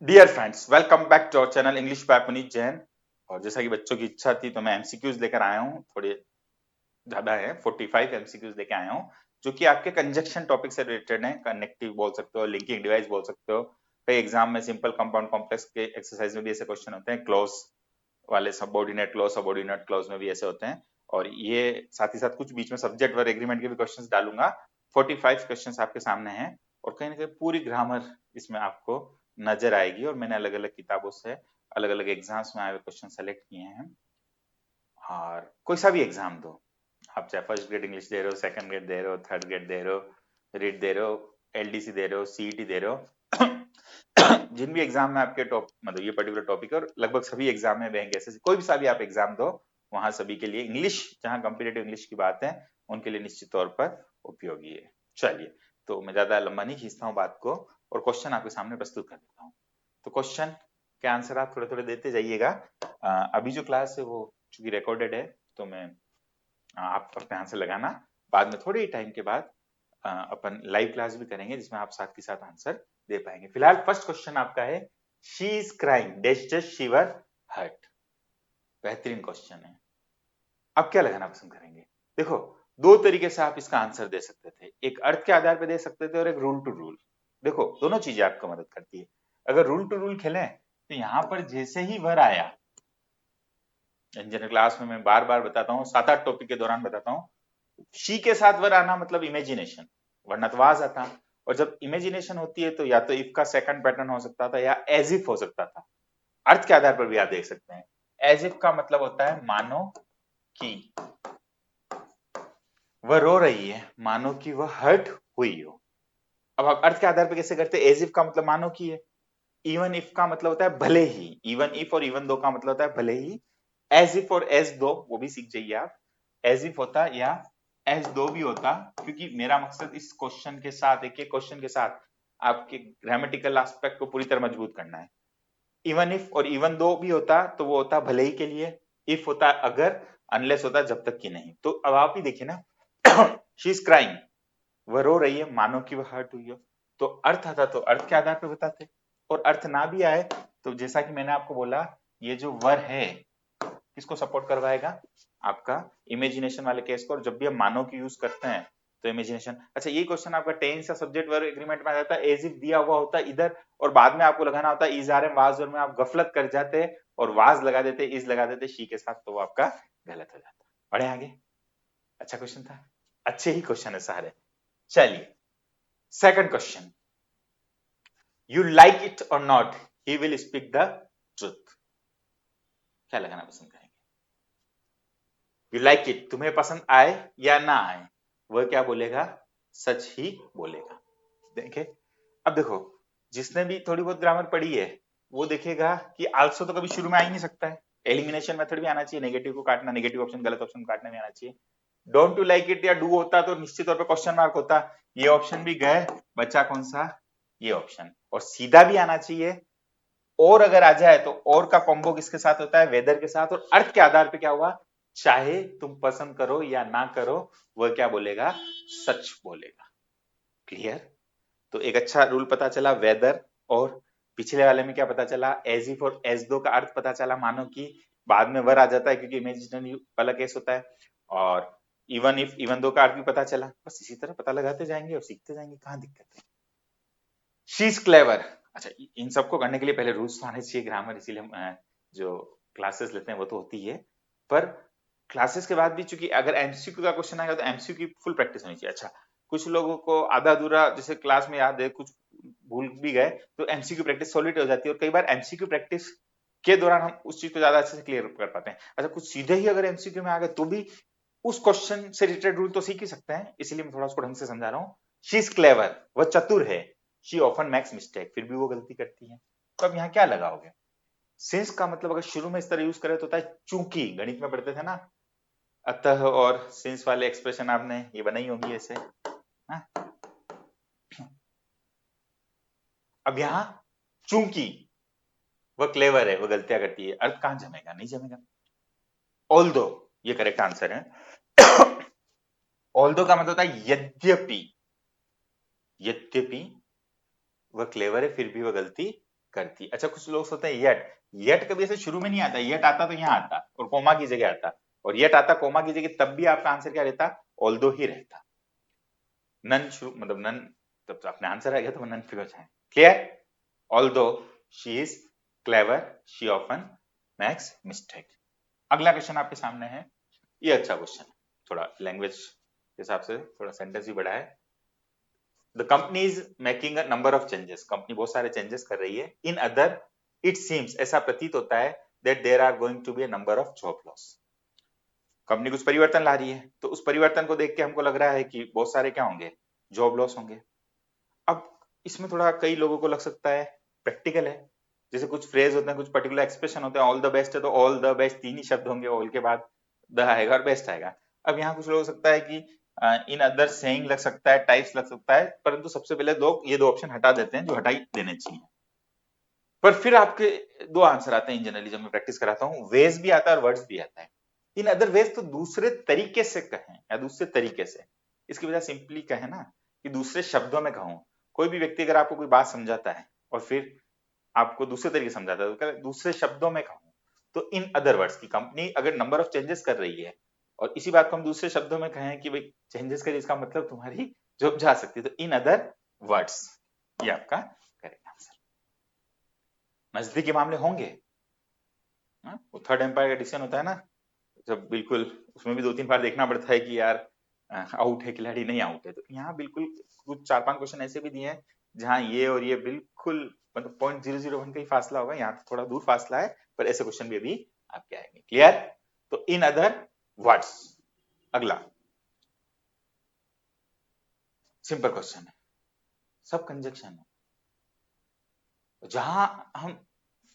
Dear friends, welcome back to our channel English by Puneet Jain. और जैसा कि बच्चों की इच्छा थी तो मैं एमसीक्यूज लेकर आया हूँ। थोड़े ज्यादा है, 45 एमसीक्यूज लेके आया हूँ जो कि आपके कंजक्शन टॉपिक से रिलेटेड है। कनेक्टिव बोल सकते हो, लिंकिंग डिवाइस बोल सकते हो। कई एग्जाम में सिंपल कंपाउंड कॉम्प्लेक्स के एक्सरसाइज में भी ऐसे क्वेश्चन होते हैं। क्लोज वाले सबऑर्डिनेट क्लोज में भी ऐसे होते हैं। और ये साथ ही साथ कुछ बीच में सब्जेक्ट वर्ब एग्रीमेंट के भी क्वेश्चंस डालूंगा। 45 क्वेश्चंस आपके सामने हैं और कहीं ना कहीं पूरी ग्रामर इसमें आपको नजर आएगी। और मैंने अलग अलग किताबों से अलग अलग एग्जाम्स में आए हुए क्वेश्चन सेलेक्ट किए हैं। और कोई सा भी एग्जाम दो, आप चाहे फर्स्ट ग्रेड इंग्लिश दे रहे हो, सेकंड ग्रेड दे रहे हो, थर्ड ग्रेड दे रहे हो, रीड दे रहे हो, एलडीसी दे रहे हो, सीईटी दे रहे हो, जिन भी एग्जाम में आपके टॉप मतलब ये पर्टिकुलर टॉपिक और लगभग सभी एग्जाम में बैंक ऐसे कोई भी सा भी आप एग्जाम दो, वहां सभी के लिए इंग्लिश, जहां कॉम्पिटेटिव इंग्लिश की बात है, उनके लिए निश्चित तौर पर उपयोगी है। चलिए, तो मैं ज्यादा लंबा नहीं खींचता हूँ बात को और क्वेश्चन आपके सामने प्रस्तुत कर देता हूँ। तो क्वेश्चन के आंसर आप थोड़े थोड़े देते जाइएगा। अभी जो क्लास है वो चूंकि रिकॉर्डेड है, तो मैं आप अपने आंसर लगाना। बाद में थोड़े ही टाइम के बाद अपन लाइव क्लास भी करेंगे जिसमें आप साथ के साथ आंसर दे पाएंगे। फिलहाल फर्स्ट क्वेश्चन आपका है, she is crying dash dash shiver heart. बेहतरीन क्वेश्चन है। अब क्या लगाना पसंद करेंगे? देखो, दो तरीके से आप इसका आंसर दे सकते थे। एक अर्थ के आधार पर दे सकते थे और एक रूल टू रूल। देखो, दोनों चीजें आपको मदद करती है। अगर रूल टू रूल खेलें तो यहां पर जैसे ही वर आया, जनरल क्लास में मैं बार बार बताता हूँ, 7-8 टॉपिक के दौरान बताता हूँ, शी के साथ वर आना मतलब इमेजिनेशन, वरना तो वाज आता। और जब इमेजिनेशन होती है तो या तो इफ का सेकंड पैटर्न हो सकता था या एज इफ हो सकता था। अर्थ के आधार पर भी आप देख सकते हैं। एज इफ का मतलब होता है मानो कि वह रो रही है, मानो कि वह हर्ट हुई हो। अब आप अर्थ के आधार पर कैसे करते हैं? एज इफ का मतलब मानो कि है। इवन इफ का मतलब होता है भले ही। इवन इफ और इवन दो का मतलब होता है भले ही। एज इफ और एज दो वो भी सीख जाइए आप। एज इफ होता या एज दो भी होता, क्योंकि मेरा मकसद इस क्वेश्चन के साथ, एक एक क्वेश्चन के साथ आपके ग्रामेटिकल एस्पेक्ट को पूरी तरह मजबूत करना है। इवन इफ और इवन दो भी होता तो वो होता भले ही के लिए। इफ होता अगर, अनलेस होता जब तक कि नहीं। तो अब आप ही देखिए ना, शी इज क्राइंग, वह रो रही है मानो कि वह हर्ट हुई हो। तो अर्थ आता तो अर्थ के आधार पर बताते, और अर्थ ना भी आए तो जैसा कि मैंने आपको बोला, ये जो वर है किसको सपोर्ट करवाएगा? आपका इमेजिनेशन वाले केस को। और जब भी हम मानो की यूज करते हैं तो इमेजिनेशन। अच्छा, ये क्वेश्चन आपका टेंस या सब्जेक्ट वर्ब एग्रीमेंट में आ जाता है। एज इफ दिया हुआ होता इधर और बाद में आपको लगाना होता है इज आर एम वाज, और में आप गफलत कर जाते और वाज लगा देते, इज लगा देते शी के साथ, तो वो आपका गलत हो जाता। बढ़े आगे। अच्छा क्वेश्चन था, अच्छे ही क्वेश्चन है सारे। चलिए, second question, you like it और not, he will speak the truth. क्या लगाना पसंद करेंगे? यू लाइक इट, तुम्हें पसंद आए या ना आए, वह क्या बोलेगा? सच ही बोलेगा। देखे, अब देखो, जिसने भी थोड़ी बहुत ग्रामर पढ़ी है वो देखेगा कि आल्सो तो कभी शुरू में आ ही नहीं सकता है। एलिमिनेशन मेथड भी आना चाहिए, नेगेटिव को काटना, नेगेटिव ऑप्शन गलत ऑप्शन को काटना भी आना चाहिए। डोंट यू लाइक इट या डू होता तो निश्चित तौर पर क्वेश्चन मार्क होता। ये ऑप्शन भी गए, बचा कौन सा? ये ऑप्शन। और सीधा भी आना चाहिए। और अगर आ जाए तो और का कॉम्बो किसके साथ होता है? वेदर के साथ। और अर्थ के आधार पे क्या हुआ? चाहे तुम पसंद करो या ना करो, वह क्या बोलेगा? सच बोलेगा। क्लियर? तो एक अच्छा रूल पता चला वेदर। और पिछले वाले में क्या पता चला? एज इफ और एज दो का अर्थ पता चला, मानो कि बाद में वर आ जाता है क्योंकि इमेजिनरी वाला केस होता है। और इवन इफ इवन दो का अर्थ भी पता चला। बस इसी तरह पता लगाते जाएंगे और सीखते जाएंगे, कहां दिक्कत है। She is clever. अच्छा, इन सबको करने के लिए पहले रूल्स तो आने चाहिए ग्रामर, इसीलिए हम जो क्लासेस लेते हैं वो तो होती है। पर क्लासेस के बाद भी चूंकि अगर एमसीक्यू का क्वेश्चन आएगा तो एमसीक्यू की फुल प्रैक्टिस होनी चाहिए। अच्छा, कुछ लोगों को आधा अधूरा जैसे क्लास में याद है, कुछ भूल भी गए तो एमसीक्यू प्रैक्टिस सॉलिड हो जाती है। और कई बार एमसीक्यू प्रैक्टिस के दौरान हम उस चीज को ज्यादा अच्छे से क्लियर कर पाते हैं। अच्छा, कुछ सीधे ही अगर एमसीक्यू में आ गए तो भी उस क्वेश्चन से रिलेटेड रूल तो सीख ही सकते हैं, इसलिए मैं थोड़ा उसको ढंग से समझा रहा हूँ। शी इज क्लेवर, वह चतुर है। शी ऑफन मेक्स मिस्टेक, फिर भी वो गलती करती है। तो अब यहाँ क्या लगाओगे? सिंस का मतलब अगर शुरू में इस तरह यूज करें तो होता है चूंकि। गणित में पढ़ते थे ना, अतः और सिंस वाले एक्सप्रेशन आपने ये बनाई होंगी ऐसे। हाँ? अब यहाँ चूंकि वह क्लेवर है, वह गलतियां करती है, अर्थ कहां जमेगा? नहीं जमेगा। ऑल दो, ये करेक्ट आंसर है। ऑल दो का मतलब होता है यद्यपि। यद्यपि वह क्लेवर है फिर भी वह गलती करती। अच्छा, कुछ लोग सोचते हैं येट, येट कभी ऐसे शुरू में नहीं आता, येट आता तो यहाँ आता और कोमा की जगह आता, और येट आता कोमा की जगह, तब भी आपका आंसर क्या रहता, ऑल्दो ही रहता। नन शुरू मतलब नन, तब तो अपने आंसर आ गया तो नन फिर हो जाए। Clear? Although she is clever she often makes mistake. अगला क्वेश्चन आपके सामने है, ये अच्छा क्वेश्चन है, थोड़ा लैंग्वेज के हिसाब से थोड़ा सेंटेंस भी बड़ा है। The company is making a number of changes, company बहुत सारे चेंजेस कर रही है। इन अदर इट सीम्स, ऐसा प्रतीत होता है, that there are going to be a number of job loss. Company कुछ परिवर्तन ला रही है, तो उस परिवर्तन को देख के हमको लग रहा है कि बहुत सारे क्या होंगे, जॉब लॉस होंगे। अब इसमें थोड़ा कई लोगों को लग सकता है प्रैक्टिकल है, जैसे कुछ फ्रेज होते हैं, कुछ पर्टिकुलर एक्सप्रेशन होते हैं, ऑल द बेस्ट है तो ऑल द बेस्ट तीन ही शब्द होंगे, ऑल के बाद द आएगा और बेस्ट आएगा। अब यहाँ कुछ लोग हो सकता है कि इन अदर सेइंग लग सकता है, टाइप्स लग सकता है, परंतु सबसे पहले ये दो ऑप्शन हटा देते हैं जो हटाई देने चाहिए। पर फिर आपके दो आंसर आते हैं इन जनरली, जब मैं प्रैक्टिस कराता हूँ, वेज भी आता है और वर्ड्स भी आता है। इन अदर वेज तो दूसरे तरीके से कहें या दूसरे तरीके से, इसकी वजह सिंपली कहें ना कि दूसरे शब्दों में कहूं। कोई भी व्यक्ति अगर आपको कोई बात समझाता है और फिर आपको दूसरे तरीके समझाता है, तो दूसरे शब्दों में कहूं, तो इन अदर वर्ड्स की कंपनी अगर नंबर ऑफ चेंजेस कर रही है और इसी बात को हम दूसरे शब्दों में कहें कि भाई चेंजेस करिए, इसका मतलब तुम्हारी जॉब जा सकती है, तो इन अदर वर्ड्स ये आपका करेक्ट आंसर। नजदीकी मामले होंगे, वो थर्ड एम्पायर का डिसीजन होता है ना, जब बिल्कुल उसमें भी 2-3 बार देखना पड़ता है कि यार आउट है खिलाड़ी नहीं आउट है, तो यहाँ बिल्कुल कुछ 4-5 क्वेश्चन ऐसे भी दिए हैं जहां ये और ये बिल्कुल मतलब 0.001 का ही फासला होगा, यहाँ थोड़ा दूर फासला है, पर ऐसे क्वेश्चन भी अभी आपके आएंगे। क्लियर? तो इन अदर वर्ड्स। अगला सिंपल क्वेश्चन है, सब कंजक्शन है, जहां हम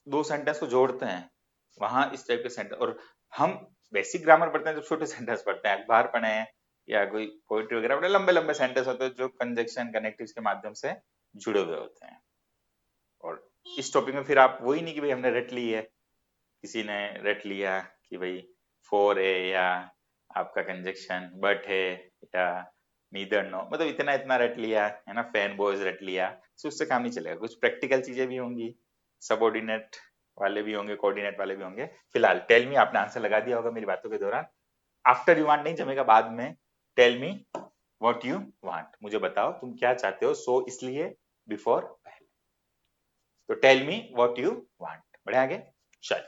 दो सेंटेंस को जोड़ते हैं वहां इस टाइप के सेंटेंस, और हम बेसिक ग्रामर पढ़ते हैं जब छोटे सेंटेंस पढ़ते हैं, अखबार पढ़े हैं या कोई पोइट्री वगैरह बड़े लंबे लंबे सेंटेंस होते हैं जो कंजक्शन कनेक्टिव्स के माध्यम से जुड़े हुए होते हैं। और इस टॉपिक में फिर आप वही नहीं कि भाई हमने रट ली है, किसी ने रट लिया कि भाई फॉर है या आपका कंजक्शन बट है या नीदर नो, मतलब इतना इतना रट लिया है ना, फैन बॉयज रट लिया, तो उससे काम नहीं चलेगा। कुछ प्रैक्टिकल चीजें भी होंगी, सबऑर्डिनेट वाले भी होंगे, कोऑर्डिनेट वाले भी होंगे। फिलहाल टेल मी, आपने आंसर लगा दिया होगा मेरी बातों के दौरान। आफ्टर यू वांट नहीं जमेगा, बाद में tell me what you want, मुझे बताओ तुम क्या चाहते हो, सो इसलिए बिफोर पहले, तो tell me what you want. बढ़े आगे, चल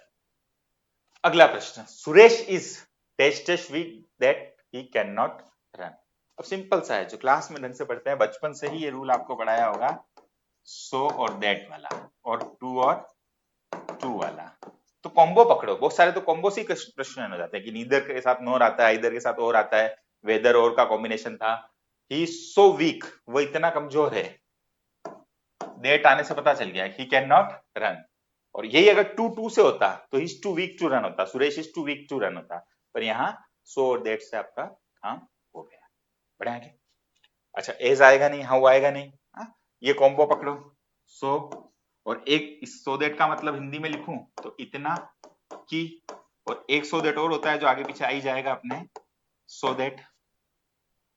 अगला प्रश्न। Suresh is tested weak that he can not run. अब सिंपल सा है, जो क्लास में ढंग से पढ़ते हैं बचपन से ही ये रूल आपको पढ़ाया होगा, सो और दैट वाला और टू और टू वाला। तो कॉम्बो पकड़ो, बहुत सारे तो कॉम्बो से ही प्रश्न हो जाते हैं कि नीदर के साथ नॉर आता है, इधर के साथ और आता है, वेदर और का कॉम्बिनेशन था। ही सो वीक, वो इतना कमजोर है, दैट आने से पता चल गया ही कैन नॉट रन। और यही अगर टू टू से होता तो is too weak to run होता, Suresh is too weak to run होता, पर यहाँ सो और दैट से आपका काम हो गया। बढ़े आगे। अच्छा, एज आएगा नहीं, हाउ आएगा नहीं, हा? ये कॉम्बो पकड़ो, सो और एक इस सो दैट का मतलब हिंदी में लिखूं तो इतना की, और एक सो दैट और होता है जो आगे पीछे आ ही जाएगा अपने, सो दैट,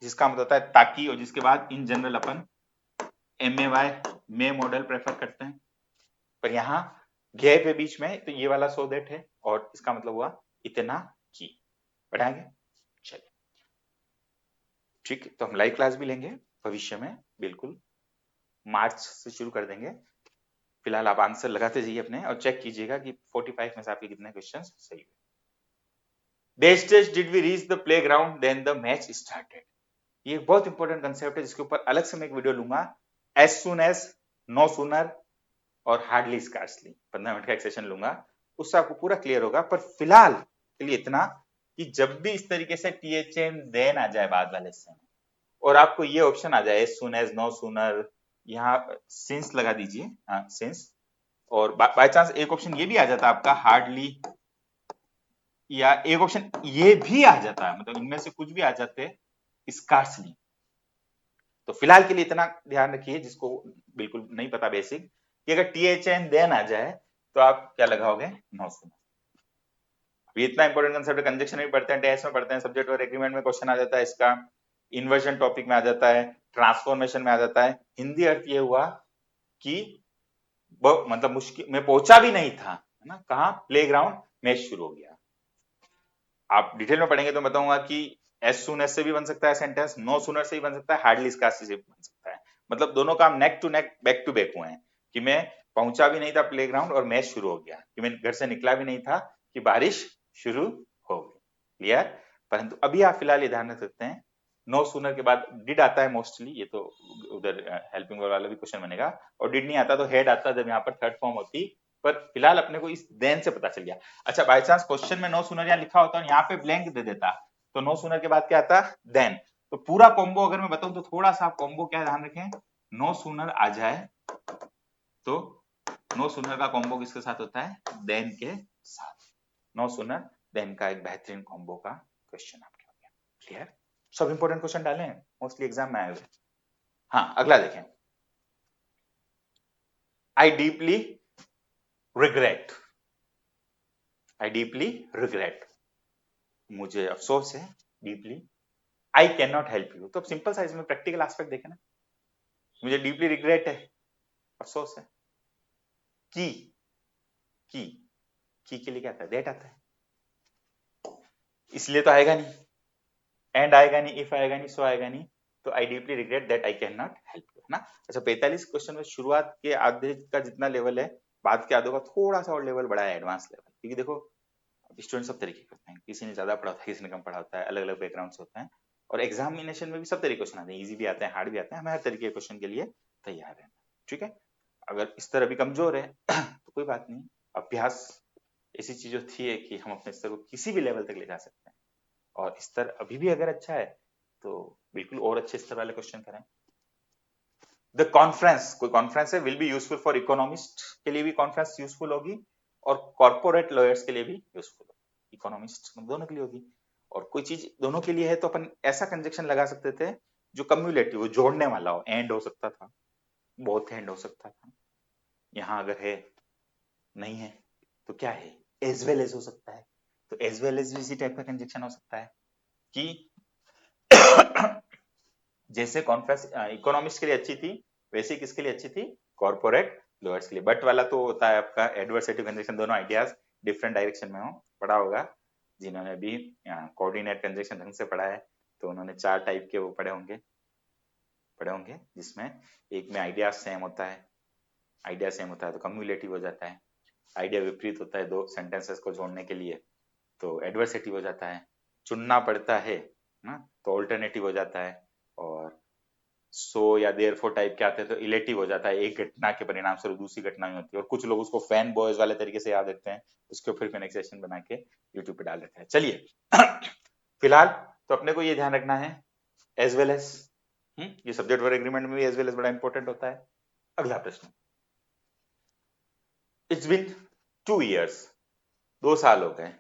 जिसका मतलब होता है ताकि, और जिसके बाद in general upon MAY may model prefer करते हैं, पर यहाँ गैप है बीच में, तो ये वाला सो दैट है और इसका मतलब हुआ इतना की। बढ़ाएंगे, चलिए ठीक है, तो हम लाइव क्लास भी लेंगे भविष्य में, बिल्कुल मार्च से शुरू कर देंगे। फिलहाल आप आंसर लगाते जाइए अपने और चेक कीजिएगा कि 45 में से आपके कितने क्वेश्चंस सही हुए। They stage did we reach the playground then the match started। ये एक बहुत इंपॉर्टेंट कंसेप्ट है जिसके ऊपर अलग से मैं एक वीडियो लूंगा। As soon as, no sooner और हार्डली स्कार्सली 15 मिनट का एक सेशन लूंगा, उससे आपको पूरा क्लियर होगा। पर फिलहाल के लिए इतना कि जब भी इस तरीके से THN देन आ जाए बाद वाले से और आपको ये ऑप्शन आ जाए as soon as, no sooner, यहाँ सिंस लगा दीजिए, हाँ सिंस, और बाय चांस एक ऑप्शन ये भी आ जाता है आपका हार्डली, या एक ऑप्शन ये भी आ जाता है, मतलब इनमें से कुछ भी आ जाते स्कार्सली, तो फिलहाल के लिए इतना ध्यान रखिए जिसको बिल्कुल नहीं पता बेसिक, कि अगर THN देन आ जाए तो आप क्या लगाओगे, नो सुनो। अभी इतना इंपॉर्टेंट कंसेप्ट, कंजक्शन में पढ़ते हैं, टेस्ट में पढ़ते हैं, सब्जेक्ट और एग्रीमेंट में क्वेश्चन आ जाता है इसका, इन्वर्जन टॉपिक में आ जाता है, ट्रांसफॉर्मेशन में आ जाता है। हिंदी अर्थ ये हुआ कि मतलब मुश्किल में पहुंचा भी नहीं था, है ना, कहाँ, प्लेग्राउंड, मैच शुरू हो गया। आप डिटेल में पढ़ेंगे तो बताऊंगा कि एस सुन एस से भी बन सकता है सेंटेंस, नो सुनर से भी बन सकता है, हार्डली स्कार्सली से भी बन सकता है। मतलब दोनों काम neck to neck, back to back हुए हैं कि मैं पहुंचा भी नहीं था प्लेग्राउंड और मैच शुरू हो गया, कि मैं घर से निकला भी नहीं था कि बारिश शुरू हो गई। क्लियर? परंतु अभी आप फिलहाल ये ध्यान रख सकते हैं, नो सुनर के बाद डिड आता है मोस्टली, ये तो उधर हेल्पिंग वाला भी क्वेश्चन बनेगा, और डिड नहीं आता तो हेड आता जब यहाँ पर थर्ड फॉर्म होती, पर फिलहाल अपने को इस देन से पता चल गया। अच्छा, बाई चांस क्वेश्चन में नो सुनर यहाँ लिखा होता और यहाँ पे ब्लैंक दे देता, तो नो सुनर के बाद क्या आता, देन। तो पूरा कॉम्बो अगर मैं बताऊं तो थोड़ा सा कॉम्बो क्या ध्यान रखें, नो सुनर आ जाए तो नो सुनर का कॉम्बो किसके साथ होता है, देन के साथ। नो सुनर देन का एक बेहतरीन कॉम्बो का क्वेश्चन आपके हो गया। क्लियर? सब इंपॉर्टेंट क्वेश्चन डाले हैं मोस्टली एग्जाम में आए हुए। हाँ, अगला देखें, I deeply regret, I deeply regret, मुझे अफसोस है, deeply, I can not help you, तो सिंपल सा इसमें प्रैक्टिकल एस्पेक्ट देखे ना, मुझे डीपली रिग्रेट है, अफसोस है, की, की, की के लिए क्या आता है, दैट आता है, इसलिए तो आएगा नहीं, एंड आएगा नहीं, इफ आएगा नहीं, सो आएगा नहीं, तो I deeply regret that I can not help you, है ना। अच्छा, 45 क्वेश्चन में शुरुआत के आधे का जितना लेवल है, बाद के आधे का थोड़ा सा और लेवल बढ़ा है, एडवांस लेवल, क्योंकि देखो स्टूडेंट सब तरीके करते हैं, किसी ने ज्यादा पढ़ा होता है, किसी ने कम पढ़ा होता है, अलग अलग बैकग्राउंड से होते हैं, और एग्जामिनेशन में भी सब तरीके क्वेश्चन आते हैं, इजी भी आते हैं, हार्ड भी आते हैं, हमें हर तरीके के क्वेश्चन के लिए तैयार रहना। ठीक है, अगर स्तर अभी कमजोर है तो कोई बात नहीं, अभ्यास ऐसी चीज होती है कि हम अपने स्तर को किसी भी लेवल तक ले जा सकते हैं, और स्तर अभी भी अगर अच्छा है तो बिल्कुल और अच्छे स्तर वाले क्वेश्चन करें। द कॉन्फ्रेंस, कोई कॉन्फ्रेंस है, will be useful for economist के लिए भी कॉन्फ्रेंस यूजफुल होगी, और कॉर्पोरेट लॉयर्स के लिए भी यूजफुल होगी, इकोनॉमिस्ट दोनों के लिए होगी। और कोई चीज दोनों के लिए है तो अपन ऐसा कंजक्शन लगा सकते थे जो कम्युलेटिव हो, जोड़ने वाला हो, एंड हो सकता था, बोथ एंड हो सकता था, यहाँ अगर है, नहीं है तो क्या है, एज वेल एज हो सकता है, तो एज वेल एज इसी टाइप का कंजक्शन हो सकता है कि जैसे कॉन्फ्रेंस इकोनॉमिक्स के लिए अच्छी थी, वैसे किसके लिए अच्छी थी, कॉर्पोरेट लॉयर्स के लिए। बट वाला तो होता है आपका एडवर्सेटिव कंजक्शन, दोनों आइडियाज डिफरेंट डायरेक्शन में हो, पढ़ा होगा जिन्होंने भी कोऑर्डिनेट कंजक्शन ढंग से पढ़ा है, तो उन्होंने 4 टाइप के वो पढ़े होंगे, जिसमें एक में आइडिया सेम होता है, आइडिया सेम होता है तो कम्युलेटिव हो जाता है, आइडिया विपरीत होता है दो सेंटेंसेस को जोड़ने के लिए तो एडवर्सेटिव हो जाता है, चुनना पड़ता है ना तो ऑल्टरनेटिव हो जाता है, और सो या देयरफॉर टाइप के आते हैं तो इलेटिव हो जाता है, एक घटना के परिणाम स्वरूप दूसरी घटना ही होती है, और कुछ लोग उसको फैन बॉयज वाले तरीके से याद रखते हैं, उसके ऊपर कनेक्शन बना के यूट्यूब पे डाल रखा है। चलिए फिलहाल तो अपने को ये ध्यान रखना है एज वेल एज, ये सब्जेक्ट वर्क एग्रीमेंट में भी एज वेल एज बड़ा इंपॉर्टेंट होता है। अगला प्रश्न, इट्स बिन 2 years, 2 साल हो गए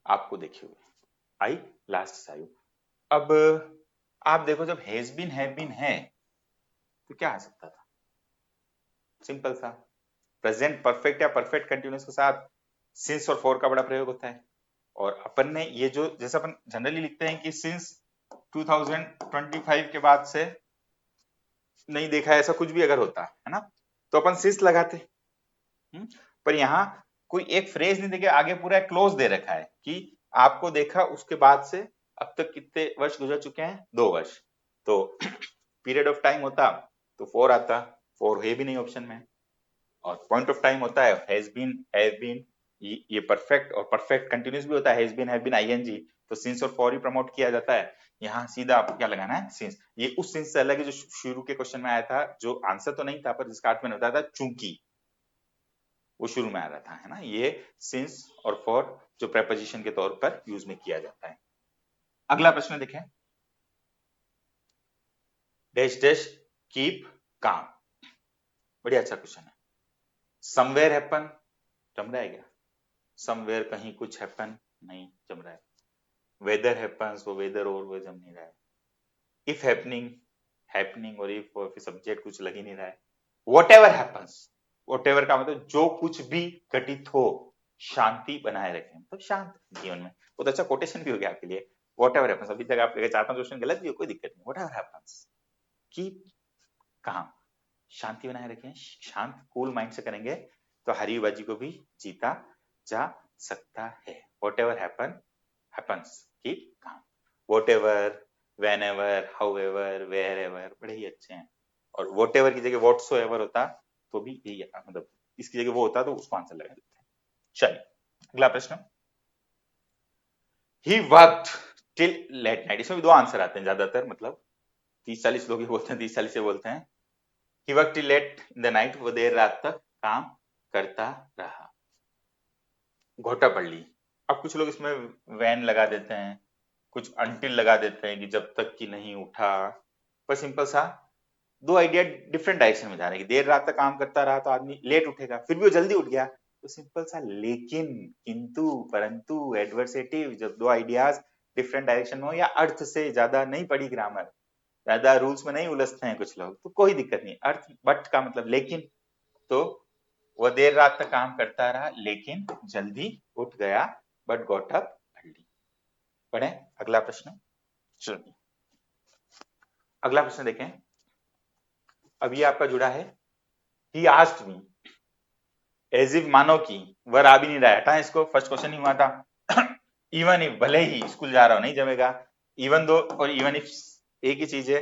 आपको देखे हुए, आई लास्ट सायु। अब आप देखो जब हैज बीन हैव बीन है तो क्या आ सकता था, सिंपल सा, प्रेजेंट परफेक्ट या परफेक्ट कंटिन्यूअस के साथ सिंस और फॉर का बड़ा प्रयोग होता है, और अपन ने ये जो जैसे अपन जनरली लिखते हैं कि सिंस 2025 के बाद से नहीं देखा है, ऐसा कुछ भी अगर होता है ना तो अपन सिंस लगाते, पर यहाँ कोई एक फ्रेज नहीं देके आगे पूरा क्लोज दे रखा है कि आपको देखा उसके बाद से अब तक कितने वर्ष गुजर चुके हैं, 2 वर्ष, तो पीरियड ऑफ टाइम होता तो 4 आता, 4 है भी नहीं ऑप्शन में, और पॉइंट ऑफ टाइम होता है हैज बीन, हैव बीन, ये परफेक्ट और परफेक्ट कंटिन्यूस भी होता है, has been, have been, ING, तो सिंस और फॉर ही प्रमोट किया जाता है। यहाँ सीधा आपको क्या लगाना है, सिंस। ये उस सिंस से अलग है जो शुरू के क्वेश्चन में आया था, जो आंसर तो नहीं था पर जिसका अर्थ मैंने बताया था चूंकि, वो शुरू में आ रहा था, है ना। ये सिंस और फॉर जो प्रेपोजिशन के तौर पर यूज में किया जाता है। अगला प्रश्न देखें, डैश डैश कीप काम, बढ़िया अच्छा क्वेश्चन है। समवेयर हैपन, जम रहा है क्या, समवेयर कहीं कुछ हैपन नहीं जम रहा है, वेदर हैपन्स, वो वेदर और वो जम नहीं रहा है, इफ हैपनिंग, हैपनिंग और इफ और फिर सब्जेक्ट कुछ लग ही नहीं रहा है, व्हाटएवर हैपन्स, व्हाटएवर का मतलब जो कुछ भी घटित हो, शांति बनाए रखें, मतलब शांत जीवन में, बहुत अच्छा कोटेशन भी हो गया आपके लिए, व्हाटएवर हैपन्स। अभी तक आप 4-5 क्वेश्चन गलत भी हो कोई दिक्कत नहीं, व्हाटएवर हैपन्स कीप काम, शांति बनाए रखें, शांत कूल माइंड से करेंगे तो हारी बाजी को भी जीता जा सकता है। whatever happens keep calm, whatever, whenever, however, wherever बड़े ही अच्छे हैं। और whatever की जगह whatsoever होता तो भी यही मतलब इसकी जगह वो होता तो उसको आंसर लगा देते हैं। चलिए अगला प्रश्न। He worked till late night, इसमें भी दो आंसर आते हैं ज्यादातर, मतलब 30-40 लोग ही बोलते हैं, 30-40 से बोलते हैं। He worked till late in the night, वो देर रात तक काम करता रहा। घोटा पढ़ ली। अब कुछ लोग इसमें वैन लगा देते हैं, कुछ अंटिल लगा देते हैं कि जब तक कि नहीं उठा। पर सिंपल सा दो आइडिया डिफरेंट डायरेक्शन में जा रहे हैं कि देर रात तक काम करता रहा तो आदमी लेट उठेगा, फिर भी वो जल्दी उठ गया तो सिंपल सा लेकिन, किंतु, परंतु, एडवर्सेटिव, जब दो आइडियाज डिफरेंट डायरेक्शन में हो या अर्थ से ज्यादा नहीं पढ़ी ग्रामर, ज्यादा रूल्स में नहीं उलझते हैं कुछ लोग, तो कोई दिक्कत नहीं। अर्थ बट का मतलब लेकिन, तो वह देर रात तक काम करता रहा लेकिन जल्दी उठ गया, बट गॉट अप अर्ली। पढ़े अगला प्रश्न। चलिए अगला प्रश्न देखें। अभी आपका जुड़ा है he asked me, as if मानो की, वर आ भी नहीं रहा है, हटा इसको, फर्स्ट क्वेश्चन ही हुआ था। इवन इफ, भले ही स्कूल जा रहा हो नहीं जमेगा, इवन दो और इवन इफ एक ही चीज है।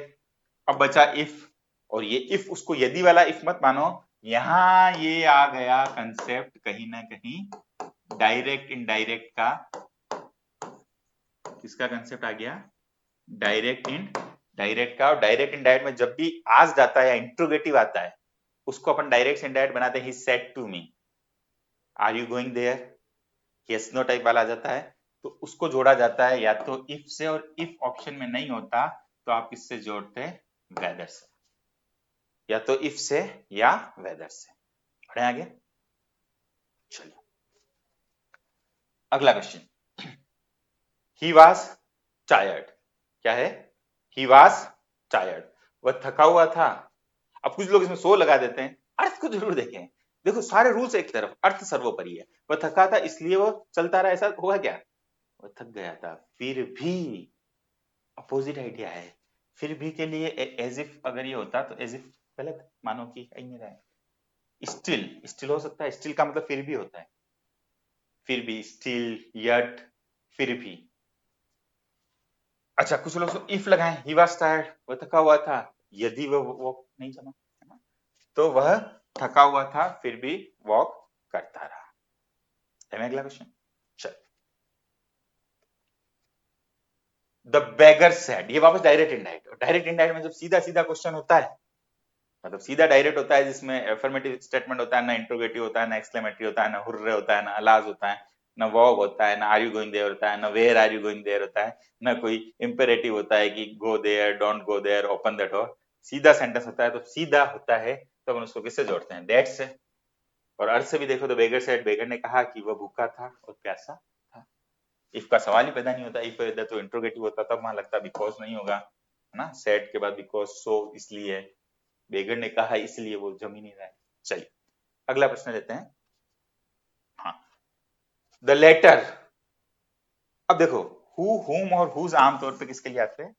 अब बचा इफ, और ये इफ उसको यदि वाला इफ मत मानो, यहां ये आ गया कंसेप्ट कहीं ना कहीं डायरेक्ट इनडायरेक्ट का। किसका कंसेप्ट आ गया? डायरेक्ट इन डायरेक्ट का। और डायरेक्ट इनडायरेक्ट में जब भी आज जाता है या इंट्रोगेटिव आता है उसको अपन डायरेक्ट से इनडायरेक्ट बनाते हैं। He said to me, are you going there, yes no type वाला आ जाता है तो उसको जोड़ा जाता है या तो इफ से, और इफ ऑप्शन में नहीं होता तो आप किससे जोड़ते हैं? वेदर से, या तो इफ से या वेदर से। बढ़े आगे। चलिए अगला क्वेश्चन। ही वॉज टायर्ड, क्या है? ही वॉज टायर्ड, वह थका हुआ था। अब कुछ लोग इसमें सो लगा देते हैं, अर्थ को जरूर देखें। देखो सारे रूल्स एक तरफ, अर्थ सर्वोपरि है। वह थका था इसलिए वो चलता रहा, ऐसा होगा क्या? वो थक गया था फिर भी, अपोजिट आइडिया है। फिर भी के लिए एज इफ अगर ये होता तो एज इफ गलत, मानो कि कहीं नहीं रहा है। स्टिल, स्टिल हो सकता है, स्टिल का मतलब फिर भी होता है, फिर भी, स्टिल, यट, फिर भी। अच्छा कुछ लोग इफ लगाए, ही वाज टायर्ड, वह थका हुआ था, यदि वो नहीं जमा, है ना? तो वह थका हुआ था फिर भी वॉक करता रहा। है अगला क्वेश्चन। चल, द बेगर सेड, ये वापस डायरेक्ट इनडायरेक्ट। डायरेक्ट इनडायरेक्ट में जब सीधा सीधा क्वेश्चन होता है, मतलब सीधा डायरेक्ट होता है जिसमें एफर्मेटिव स्टेटमेंट होता है, ना इंट्रोगेटिव होता है, ना एक्सक्लेमेटरी होता है, ना हुर्रे होता है, ना अलाज होता है, ना वॉग होता है, ना आर यू गोइंग देयर होता है, ना where are you going there होता है, ना कोई इंपेरेटिव होता है कि go there, don't go there, open the door. सीधा सेंटेंस होता है तो सीधा होता है तो अपन उसको किससे जोड़ते हैं? दैट से। और अर्थ से भी देखो तो बेगर सेड, बेगर ने कहा कि वह भूखा था और प्यासा था। इफ का सवाल ही पैदा नहीं होता, इफ पैदा तो इंट्रोगेटिव होता, तब वहां लगता बिकॉज नहीं होगा, है ना? सेड के बाद बिकॉज, सो, इसलिए, बेगर ने कहा इसलिए वो जम ही नहीं रहा है। चलिए अगला प्रश्न लेते हैं। हाँ, द लेटर। अब देखो हु, हुम और हुज आमतौर पे किसके लिए आते हैं?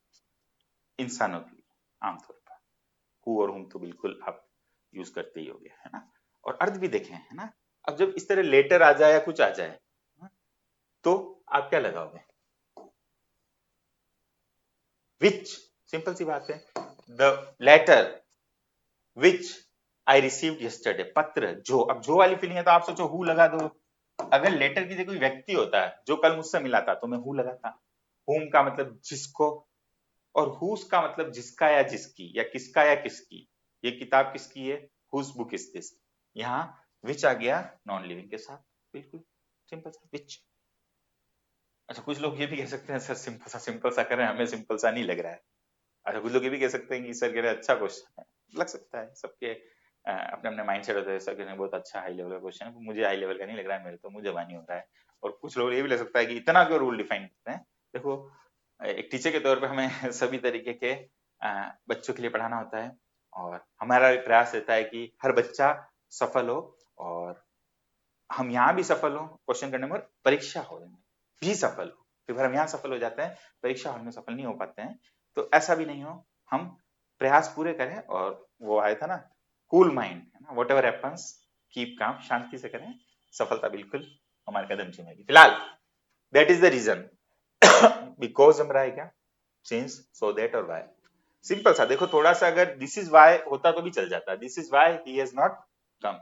इंसानों के लिए आमतौर पर। हु और हुम तो बिल्कुल आप यूज करते ही होगे, है ना? और अर्थ भी देखें, है ना? अब जब इस तरह लेटर आ जाए या कुछ आ जाए, तो आप क्या लगाओगे? विच, सिंपल सी बात है। The letter which I received yesterday, पत्र जो। अब जो वाली फीलिंग है तो आप सोचो हु लगा दो। अगर लेटर की जगह कोई व्यक्ति होता है जो कल मुझसे मिला था तो मैं हु लगाता। हुम का मतलब जिसको, और हुस का मतलब जिसका या जिसकी, या किसका या किसकी। ये किताब किसकी है? Whose book is this. यहाँ विच आ गया नॉन लिविंग के साथ, बिल्कुल सिंपल सा विच। अच्छा कुछ लोग ये भी कह सकते हैं सर सिंपल सा करें, हमें सिंपल सा नहीं लग रहा है। अच्छा कुछ लोग ये भी कह सकते हैं कि सर कह रहे अच्छा क्वेश्चन है, लग सकता है, सबके अपने अपने माइंड सेट होते हैं। सर कह रहे हैं बहुत अच्छा हाई लेवल का क्वेश्चन है, मुझे हाई लेवल का नहीं लग रहा है, मेरे तो मुझे जवानी हो रहा है। और कुछ लोग ये भी लग सकता है कि इतना क्यों रूल डिफाइन करते हैं। देखो एक टीचर के तौर पे हमें सभी तरीके के बच्चों के लिए पढ़ाना होता है, और हमारा प्रयास रहता है कि हर बच्चा सफल हो, और हम यहाँ भी सफल हो क्वेश्चन करने में, और परीक्षा हॉल में भी सफल हो। कई बार हम यहाँ सफल हो जाते हैं, परीक्षा हॉल में सफल नहीं हो पाते हैं। तो ऐसा भी नहीं हो, हम प्रयास पूरे करें। और वो आया था ना, कूल माइंड, है ना, what ever happens keep calm, शांति से करें, सफलता बिल्कुल हमारे कदम चूमेगी। फिलहाल that is the reason, because हम रहा है क्या, सिंस, सो दैट और व्हाई। सिंपल सा देखो, थोड़ा सा अगर दिस इज व्हाई होता तो भी चल जाता, this is why he has not come,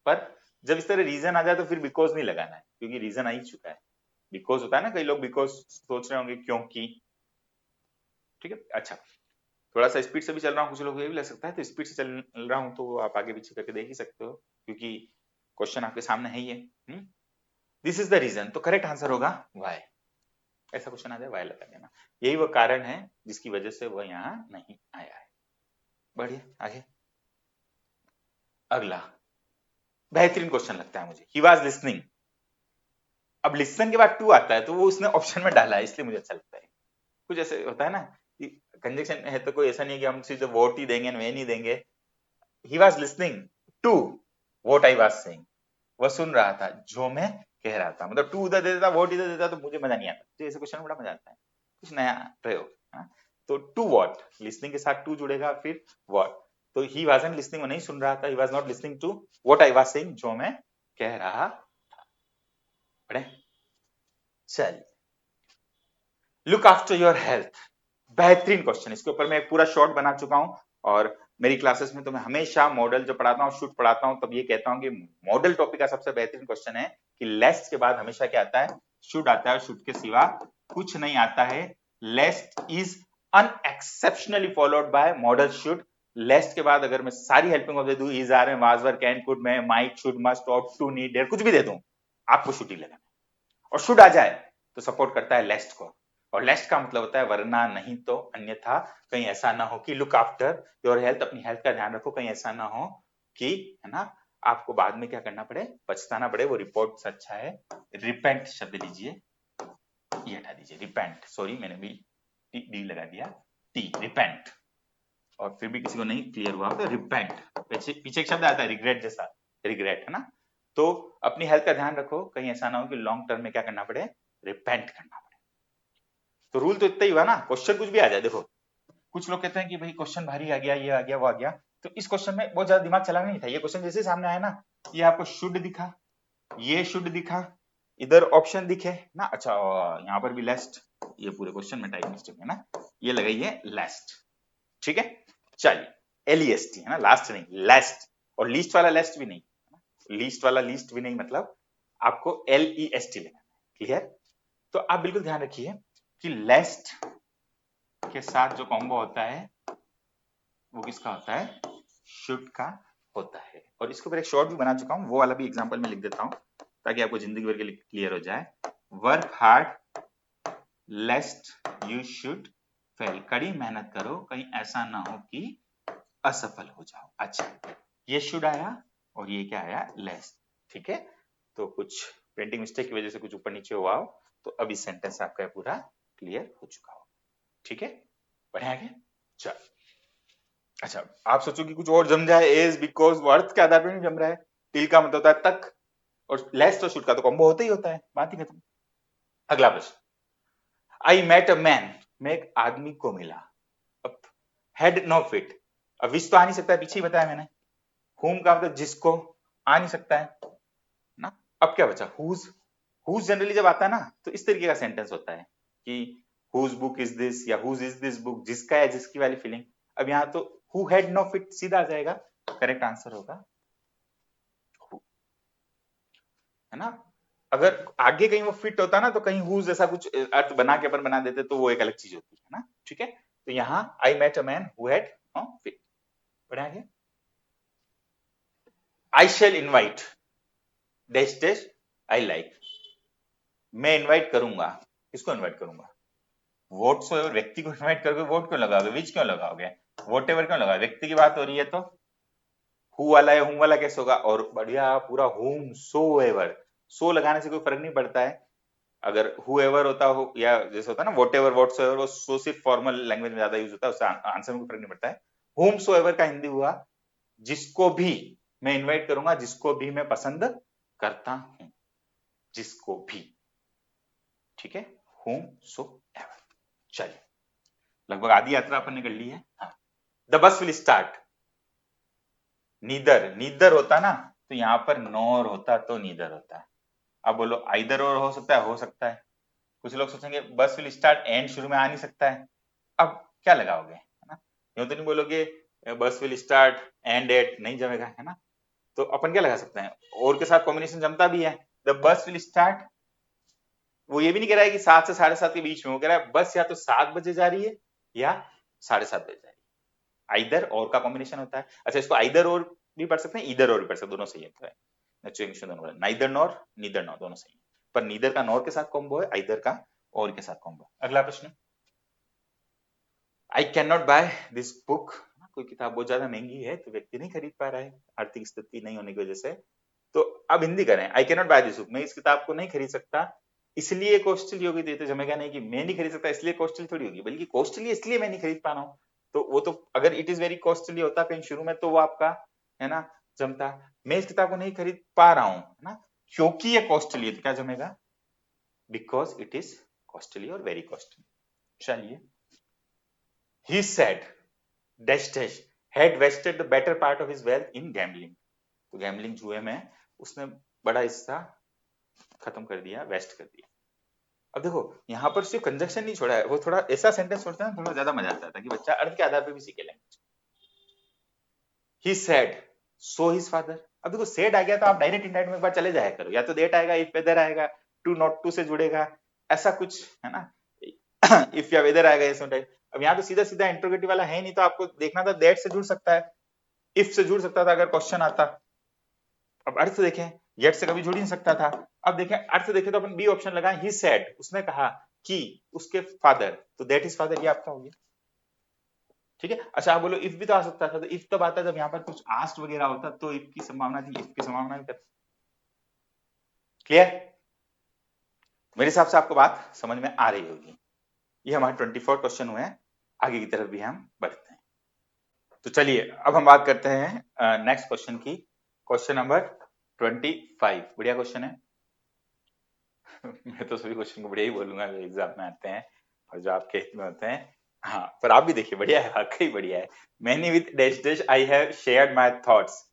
पर जब इस तरह रीजन आ जाए तो फिर बिकॉज नहीं लगाना है, क्योंकि रीजन आ ही चुका है। बिकॉज होता है ना, कई लोग बिकॉज सोच रहे होंगे क्योंकि, ठीक है। अच्छा, थोड़ा सा स्पीड से भी चल रहा हूँ, कुछ लोग ये भी लग सकता है, तो स्पीड से चल रहा हूँ तो आप आगे पीछे करके देख ही सकते हो, क्योंकि क्वेश्चन आपके सामने है ही है। दिस इज द रीजन, तो करेक्ट आंसर होगा वाई। ऐसा क्वेश्चन आ जाए वाई लगा देना, यही वो कारण है जिसकी वजह से वह यहाँ नहीं आया है। बढ़िया, आगे अगला बेहतरीन क्वेश्चन लगता है मुझे, ही वाज लिसनिंग। अब लिसन के बाद टू आता है तो वो उसने ऑप्शन में डाला है, इसलिए मुझे अच्छा लगता है। कुछ ऐसे होता है ना कि कंजक्शन है तो कोई ऐसा नहीं है कि हम सीधे वोट ही देंगे वे नहीं देंगे। He was listening to what I was saying, वह सुन रहा था जो मैं कह रहा था। मतलब टू उधर दे देता, वोट इधर देता तो मुझे मजा नहीं आता, तो ऐसे क्वेश्चन में बड़ा मजा आता है, कुछ नया प्रयोग। हाँ? तो टू व्हाट, लिसनिंग के साथ टू जुड़ेगा, फिर व्हाट, तो ही वाजंट लिसनिंग, वो नहीं सुन रहा था, he was not listening to what I was saying, जो मैं कह रहा था। पढ़े, चल, लुक आफ्टर योर हेल्थ, बेहतरीन क्वेश्चन, इसके ऊपर मैं एक पूरा शॉर्ट बना चुका हूं, और मेरी क्लासेस में तो मैं हमेशा मॉडल जो पढ़ाता हूँ, शुड पढ़ाता हूं, तब ये कहता हूं कि मॉडल टॉपिक का सबसे बेहतरीन क्वेश्चन है कि लेस्ट के बाद हमेशा क्या आता है, शुड आता है, शुड के सिवा कुछ नहीं आता है। Lest is unexceptionally followed by modal should. Lest के बाद अगर मैं सारी हेल्पिंग ऑफ दे दूं, is, are, am, was, were, can, could, may, might, should, must, ought, to, need, dare, कुछ भी दे दूं, आपको शुड ही लगाना, और शुड आ जाए तो सपोर्ट करता है लेस्ट को, और लेस्ट का मतलब होता है वरना, नहीं तो, अन्यथा, कहीं ऐसा ना हो कि लुक आफ्टर योर हेल्थ, अपनी हेल्थ का ध्यान रखो, कहीं ऐसा ना हो कि, है ना, आपको बाद में क्या करना पड़े, पछताना पड़े, वो रिपोर्ट से अच्छा है रिपेंट शब्द लीजिए, ये हटा दीजिए, रिपेंट, सॉरी मैंने भी डी लगा दिया, टी, रिपेंट, और फिर भी किसी को नहीं क्लियर हुआ तो रिपेंट, पीछे एक शब्द आता है रिग्रेट जैसा, रिग्रेट, है ना, तो अपनी हेल्थ का ध्यान रखो, कहीं ऐसा ना हो कि लॉन्ग टर्म में क्या करना पड़े, रिपेंट करना पड़े। तो रूल तो इतना ही हुआ ना, क्वेश्चन कुछ भी आ जाए, देखो कुछ लोग कहते हैं कि भाई क्वेश्चन भारी आ गया, ये आ गया, वो आ गया, तो इस क्वेश्चन में बहुत ज्यादा दिमाग चलाना नहीं था, ये क्वेश्चन जैसे सामने आया ना, ये आपको शुड दिखा, ये शुड दिखा, इधर ऑप्शन दिखे ना, अच्छा यहाँ पर भी लेस्ट, ये पूरे क्वेश्चन में टाइप मिस्टेक है ना, ये लगाइए लेस्ट, ठीक है। चलिए, LEST है ना, लास्ट नहीं, लेस्ट, और लीस्ट वाला लेस्ट भी नहीं, लीस्ट वाला लीस्ट भी नहीं, मतलब आपको LEST लेना है, क्लियर। तो आप बिल्कुल ध्यान रखिए कि लेस्ट के साथ जो कॉम्बो होता है वो किसका होता है, शुड का होता है, और इसके ऊपर एक शॉर्ट भी बना चुका हूं, वो वाला भी एग्जांपल में लिख देता हूं ताकि आपको जिंदगी भर के लिए क्लियर हो जाए। Work hard लेस्ट you should fail, कड़ी मेहनत करो कहीं ऐसा ना हो कि असफल हो जाओ। अच्छा, ये शुड आया और ये क्या आया, लेस्ट, ठीक है। तो कुछ प्रिंटिंग मिस्टेक की वजह से कुछ ऊपर नीचे हुआ हो, तो अभी सेंटेंस आपका पूरा क्लियर हो चुका हो, ठीक है। बढ़िया आगे, चल। अच्छा, आप सोचो कि कुछ और जम जाए, एज, बिकॉज, वो अर्थ के आधार पर नहीं जम रहा है, टिल का मतलब होता है तक, और लेस्ट और शुड का तो कॉम्बो होता ही होता है, बात ही खत्म। अगला प्रश्न, आई मेट अ मैन, मैं एक आदमी को मिला, अब हेड नो फिट, अब विच तो आ नहीं सकता, पीछे ही बताया मैंने, हुम का मतलब जिसको, आ नहीं सकता है ना। अब क्या बचा, हुज, हुज जनरली जब आता है ना तो इस तरीके का सेंटेंस होता है कि हुज बुक इज दिस, या हुज इज दिस बुक, जिसका है जिसकी वाली फीलिंग। अब यहाँ तो हु हैड नो फिट सीधा आ जाएगा, करेक्ट आंसर होगा who, है ना। अगर आगे कहीं वो फिट होता ना तो कहीं हुज जैसा कुछ अर्थ बना के अपन बना देते तो वो एक अलग चीज होती है ना, ठीक है। तो यहाँ I met a man who had no feet, बढ़ाएंगे, I shall invite dash dash I like, मैं इनवाइट करूंगा, किसको इनवाइट करूंगा, वोट सो व्यक्ति को इनवाइट करके वोट क्यों लगाओगे, विच क्यों लगाओगे, वोट एवर क्यों लगाओगे, व्यक्ति की बात हो रही है तो हु वाला है, हुम वाला कैसे होगा, और बढ़िया पूरा हुम सो एवर, सो लगाने से कोई फर्क नहीं पड़ता है, अगर हु एवर होता हो या जैसे होता है ना vote ever, vote so ever, वो सो सिर्फ फॉर्मल लैंग्वेज में ज्यादा यूज होता है, उससे आंसर में कोई फर्क नहीं पड़ता है। हुम सो एवर का हिंदी हुआ जिसको भी मैं इनवाइट करूंगा, जिसको भी मैं पसंद करता हूं, जिसको भी, ठीक है, हुम सो एवर। चलिए, लगभग आधी यात्रा अपन ने कर ली है। हाँ, the bus will start, neither neither होता ना तो यहाँ पर नॉर होता तो नीदर होता। अब बोलो आइदर और हो सकता है, हो सकता है। कुछ लोग सोचेंगे बस विल स्टार्ट एंड शुरू में आ नहीं सकता है। अब क्या लगाओगे, है ना? यूं तो नहीं बोलोगे बस विल स्टार्ट एंड एट, नहीं जमेगा, है ना? तो अपन क्या लगा सकते हैं, और के साथ कॉम्बिनेशन जमता भी है। द बस विल स्टार्ट, वो ये भी नहीं कह रहा है कि 7 से 7:30 के बीच में, वो कह रहा है बस या तो 7 बजे जा रही है या 7:30 बजे जा रही है। आइदर और का कॉम्बिनेशन होता है। अच्छा, इसको आइदर और भी पढ़ सकते हैं, इधर और भी पढ़ सकते हैं, दोनों सही है। नाइदर नॉर नीदर नॉर दोनों सही है, पर नीदर का नॉर के साथ कॉम्बो है, आइदर का और के साथ कॉम्बो। अगला प्रश्न, I can not buy this book. कोई किताब बहुत ज्यादा महंगी है तो व्यक्ति नहीं खरीद पा रहा है, आर्थिक स्थिति नहीं होने की वजह से। तो अब हिंदी करें, I can not buy this book, मैं इस किताब को नहीं खरीद सकता, इसलिए कॉस्टली होगी। देते जमेगा नहीं कि मैं नहीं खरीद सकता इसलिए कॉस्टली थोड़ी होगी, बल्कि कॉस्टली इसलिए मैं नहीं खरीद पा रहा हूँ। तो वो तो अगर इट इज वेरी कॉस्टली होता कहीं शुरू में तो वो आपका, है ना, जमता। मैं इस किताब को नहीं खरीद पा रहा हूँ, है ना, क्योंकि ये कॉस्टली है, तो क्या जमेगा? बिकॉज इट इज कॉस्टली और वेरी कॉस्टली। चलिए, he said dash dash had wasted the better part of his wealth in gambling। तो गैम्बलिंग जुए में उसने बड़ा हिस्सा खत्म कर दिया, वेस्ट कर दिया। अब देखो यहाँ पर सिर्फ कंजक्शन नहीं छोड़ा है, वो थोड़ा ऐसा सेंटेंस छोड़ता है ना, थोड़ा ज्यादा मजा आता है ताकि बच्चा अर्थ के आधार पर भी सीखे language. He said so his father. अब देखो सेड आ गया तो आप डायरेक्ट इनडायरेक्ट में एक बार चले जाया करो, या तो देट आएगा, इफ वेदर आएगा, टू नॉट टू से जुड़ेगा, ऐसा कुछ, है ना, इफ या वेदर आएगा ऐसा टाइप। अब यहाँ तो सीधा सीधा इंट्रोगेटिव वाला है नहीं, तो आपको देखना था दैट से जुड़ सकता है, इफ से जुड़ सकता था अगर क्वेश्चन आता। अब अर्थ देखें, येट से कभी जुड़ ही नहीं सकता था। अब देखें अर्थ देखें तो अपन बी ऑप्शन लगाए, ही सेड, उसने कहा कि उसके फादर, तो दैट इज फादर, ये आपका हो गया। ठीक है। अच्छा आप बोलो इफ भी तो आ सकता था, तो इफ तब आता जब यहाँ पर कुछ आस्ट वगैरह होता, तो इफ की संभावना थी, इफ की संभावना भी। क्लियर? मेरे हिसाब से आपको बात समझ में आ रही होगी। ये हमारे 24 क्वेश्चन हुए हैं, आगे की तरफ भी हम बढ़ते हैं। तो चलिए अब हम बात करते हैं नेक्स्ट क्वेश्चन की, क्वेश्चन नंबर 25। बढ़िया क्वेश्चन है। मैं तो सभी क्वेश्चन को बढ़िया ही बोलूंगा जो एग्जाम में आते हैं और जो आपके हित में होते हैं। हाँ, पर आप भी देखिए, बढ़िया है, वाकई बढ़िया है। Many with dash dash I have shared my thoughts,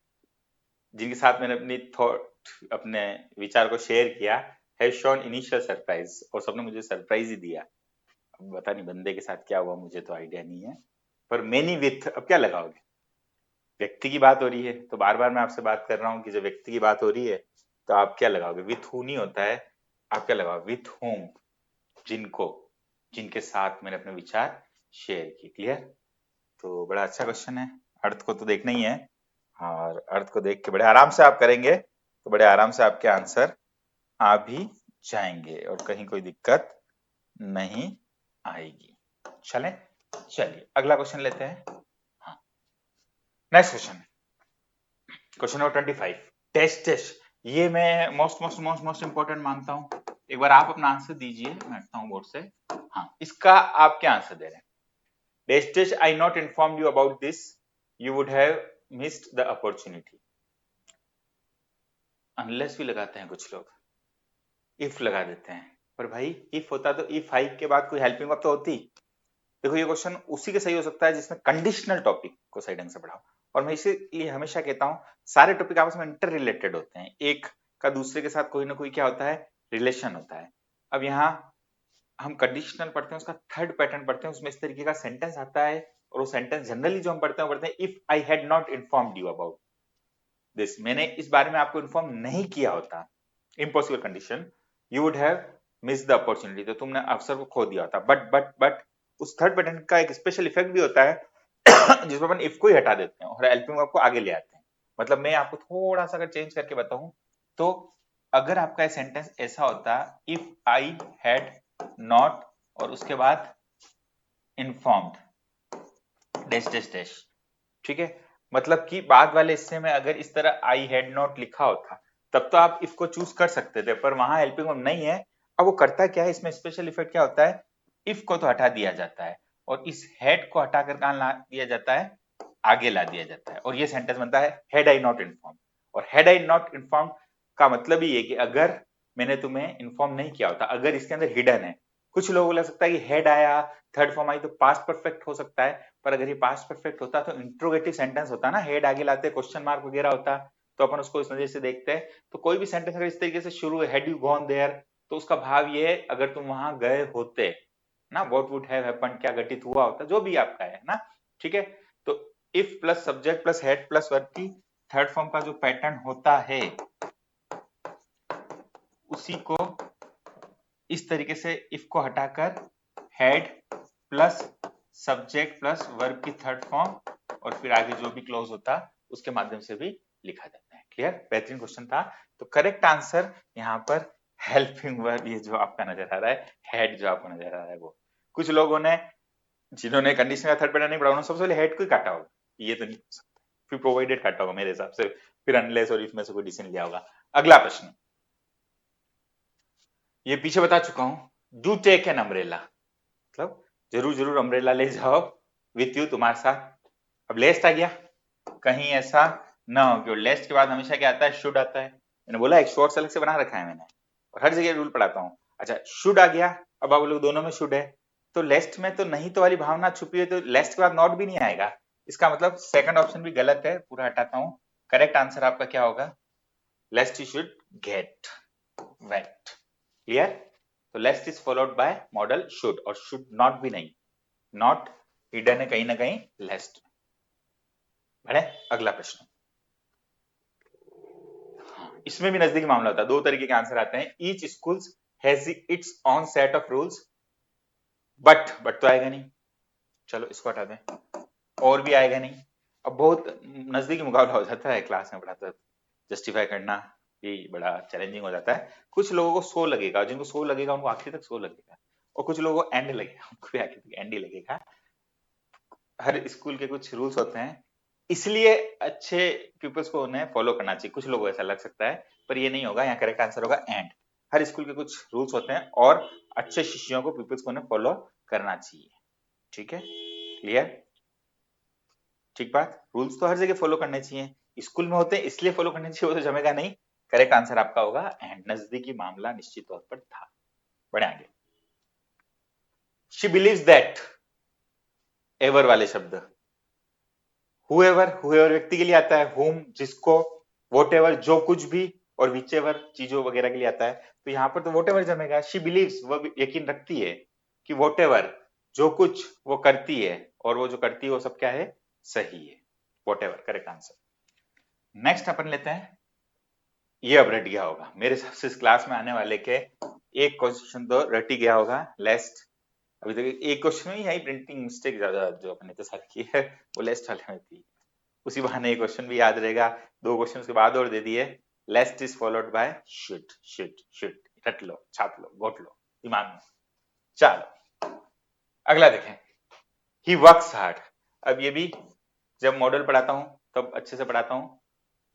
जिनके साथ मैंने अपनी थॉट, अपने विचार को शेयर किया, हैव शोन इनिशियल सरप्राइज, और सबने मुझे सरप्राइज ही दिया। अब पता नहीं बंदे के साथ क्या हुआ, मुझे तो आइडिया नहीं है। पर मेनी विथ, अब क्या लगाओगे? व्यक्ति की बात हो रही है तो बार बार मैं आपसे बात कर रहा हूँ कि जब व्यक्ति की बात हो रही है तो आप क्या लगाओगे? विथ हु नहीं होता है, आप क्या लगाओगे? विथ होम, जिनको, जिनके साथ मैंने अपने विचार शेयर किए। क्लियर? तो बड़ा अच्छा क्वेश्चन है। अर्थ को तो देखना ही है, और अर्थ को देख के बड़े आराम से आप करेंगे तो बड़े आराम से आपके आंसर आ भी जाएंगे और कहीं कोई दिक्कत नहीं आएगी। चलें, चलिए अगला क्वेश्चन लेते हैं। हाँ, next question, question number 25। Test test, ये मैं most most most most important मानता हूं। एक बार आप अपना आंसर दीजिए, मैं हटता हूं बोर्ड से। हाँ, इसका आप क्या आंसर दे रहे हैं? Test test I not informed you about this, you would have missed the opportunity. Unless भी लगाते हैं कुछ लोग, इफ लगा देते हैं, पर भाई इफ होता तो इफ आई के बाद कोई हेल्पिंग वर्ब तो होती। देखो ये क्वेश्चन उसी के सही हो सकता है जिसमें कंडीशनल टॉपिक को सही ढंग से पढ़ाओ। और मैं इसीलिए हमेशा कहता हूं सारे टॉपिक आपस में इंटर रिलेटेड होते हैं, एक का दूसरे के साथ कोई ना कोई क्या होता है, रिलेशन होता है। अब यहाँ हम कंडीशनल पढ़ते हैं, उसका थर्ड पैटर्न पढ़ते हैं, उसमें इस तरीके का सेंटेंस आता है, और वो सेंटेंस जनरली जो हम पढ़ते हैं वो पढ़ते हैं if I had not informed you about this, मैंने इस बारे में आपको इन्फॉर्म नहीं किया होता, impossible condition, you would have miss the opportunity, तो तुमने अवसर को खो दिया होता। बट उस थर्ड पैटर्न का एक स्पेशल इफेक्ट भी होता है जिसमें अपन इफ को ही हटा देते हैं और हेल्पिंग वर्ब को आगे ले आते हैं। मतलब मैं आपको थोड़ा सा अगर चेंज करके बताऊं तो, अगर आपका सेंटेंस ऐसा होता इफ आई हैड नॉट और उसके बाद इन्फॉर्म्ड डैश डैश डैश, ठीक है, मतलब कि बाद वाले हिस्से में अगर इस तरह आई हैड नॉट लिखा होता तब तो आप इसको चूज कर सकते थे, पर वहां हेल्पिंग वर्ब नहीं है। अब वो करता क्या है, इसमें स्पेशल इफेक्ट क्या होता है, इफ को तो हटा दिया जाता है और इस हैड को हटाकर कहां ला दिया जाता है, आगे ला दिया जाता है, और ये सेंटेंस बनता है हैड आई नॉट इन्फॉर्म। और हैड आई नॉट इन्फॉर्म का मतलब ही है कि अगर मैंने तुम्हें इन्फॉर्म नहीं किया होता, अगर इसके अंदर हिडन है, कुछ लोगों को लग सकता है कि हेड आया, थर्ड फॉर्म आई तो पास्ट परफेक्ट हो सकता है, पर अगर ये पास्ट परफेक्ट होता तो इंट्रोगेटिव सेंटेंस होता ना, हेड आगे लाते क्वेश्चन मार्क वगैरह होता, तो अपन उसको इस नजर से देखते हैं। तो कोई भी सेंटेंस अगर इस तरीके से शुरू है, हैड यू गॉन देयर, तो उसका भाव ये है अगर तुम वहां गए होते ना, व्हाट वुड हैव हैपेंड, क्या घटित हुआ होता, जो भी आपका है ना, ठीक है। तो if plus subject plus head plus verb की थर्ड फॉर्म का जो पैटर्न होता है उसी को इस तरीके से इफ को हटाकर head plus subject plus verb की थर्ड फॉर्म और फिर आगे जो भी क्लोज होता उसके माध्यम से भी लिखा जाता है। क्लियर, बेहतरीन क्वेश्चन था। तो करेक्ट आंसर यहाँ पर हेल्पिंग वर्ब, ये जो आपका नजर आ रहा है, हेड जो आपको नजर आ रहा है वो। कुछ लोगों ने जिन्होंने कंडीशन का थर्ड पैटर्न नहीं पढ़ा उन्होंने सबसे पहले हेड को ही काटा होगा, ये तो नहीं हो सकता, फिर प्रोवाइडेड काटा होगा मेरे हिसाब से, फिर अनलेस और इफ में से कोई डिसीजन लिया होगा। अगला प्रश्न, ये पीछे बता चुका हूं, डू टेक एन अम्ब्रेला, मतलब जरूर जरूर अम्ब्रेला ले जाओ विथ यू तुम्हारे साथ। अब लेस्ट आ गया, कहीं ऐसा ना हो कि लेस्ट के बाद हमेशा क्या आता है, शुड आता है। मैंने बोला एक शॉर्ट्स अलग से बना रखा है मैंने, और हर जगह रूल पढ़ाता हूँ। अच्छा शुड आ गया, अब आप लोग दोनों में शुड है, तो लेस्ट में तो नहीं तो वाली भावना छुपी है, तो लेस्ट के बाद नॉट भी नहीं आएगा, इसका मतलब सेकंड ऑप्शन भी गलत है, पूरा हटाता हूँ। करेक्ट आंसर आपका क्या होगा, lest you should get wet. Clear, तो lest is followed by modal should, और शुड नॉट भी नहीं, नॉट हिडन है कहीं ना कहीं लेस्ट। बढ़े अगला प्रश्न, इसमें भी नजदीकी मामला होता है, दो तरीके के आंसर आते हैं। Each school has its on set of rules, but तो आएगा नहीं, चलो इसको हटा दें, और भी आएगा नहीं। अब बहुत नजदीकी मुकाबला हो जाता है क्लास में पढ़ाते, जस्टिफाई करना ये बड़ा चैलेंजिंग हो जाता है। कुछ लोगों को सो लगेगा, जिनको सो लगेगा उनको आखिर तक सो लगेगा, और कुछ लोगों को एंड लगेगा, उनको भी आखिर तक एंड ही लगेगा। हर स्कूल के कुछ रूल्स होते हैं, इसलिए अच्छे पीपल्स को उन्हें फॉलो करना चाहिए। कुछ लोगों को ऐसा लग सकता है, पर ये नहीं होगा, यहाँ करेक्ट आंसर होगा एंड। हर स्कूल के कुछ रूल्स होते हैं और अच्छे शिष्यों को पीपल्स को उन्हें फॉलो करना चाहिए। ठीक है, क्लियर, ठीक बात। रूल्स तो हर जगह फॉलो करने चाहिए, स्कूल में होते हैं इसलिए फॉलो करने चाहिए, वो तो जमेगा नहीं। करेक्ट आंसर आपका होगा एंड, नजदीकी मामला निश्चित तौर पर था। बढ़े आगे, शी बिलीव्स दैट, एवर वाले शब्द, हुएवर हुएवर व्यक्ति के लिए आता है, हुम जिसको, वोट एवर जो कुछ भी, और विच एवर चीजों वगैरह के लिए आता है। तो यहाँ पर तो वोट एवर जमेगा। शी बिलीव्स, वह यकीन रखती है कि वोट एवर जो कुछ वो करती है, और वो जो करती है वो सब क्या है, सही है। Whatever correct answer. Next अपन लेते हैं, ये अब रट गया होगा मेरे हिसाब से, इस क्लास में आने वाले के एक क्वेश्चन तो रट ही गया होगा, लेस्ट। अभी तक एक क्वेश्चन में ही है प्रिंटिंग मिस्टेक ज्यादा जो अपने तो सारी की है, वो लेस्ट वाले में थी, उसी बहाने ये क्वेश्चन भी याद रहेगा। दो क्वेश्चन के बाद और दे दिए, lest is followed by should, should should, रट लो, छाप लो, गोट लो दिमाग में। चलो अगला देखें, ही वर्क्स हार्ड। अब ये भी जब मॉडल पढ़ाता हूं तब अच्छे से पढ़ाता हूं,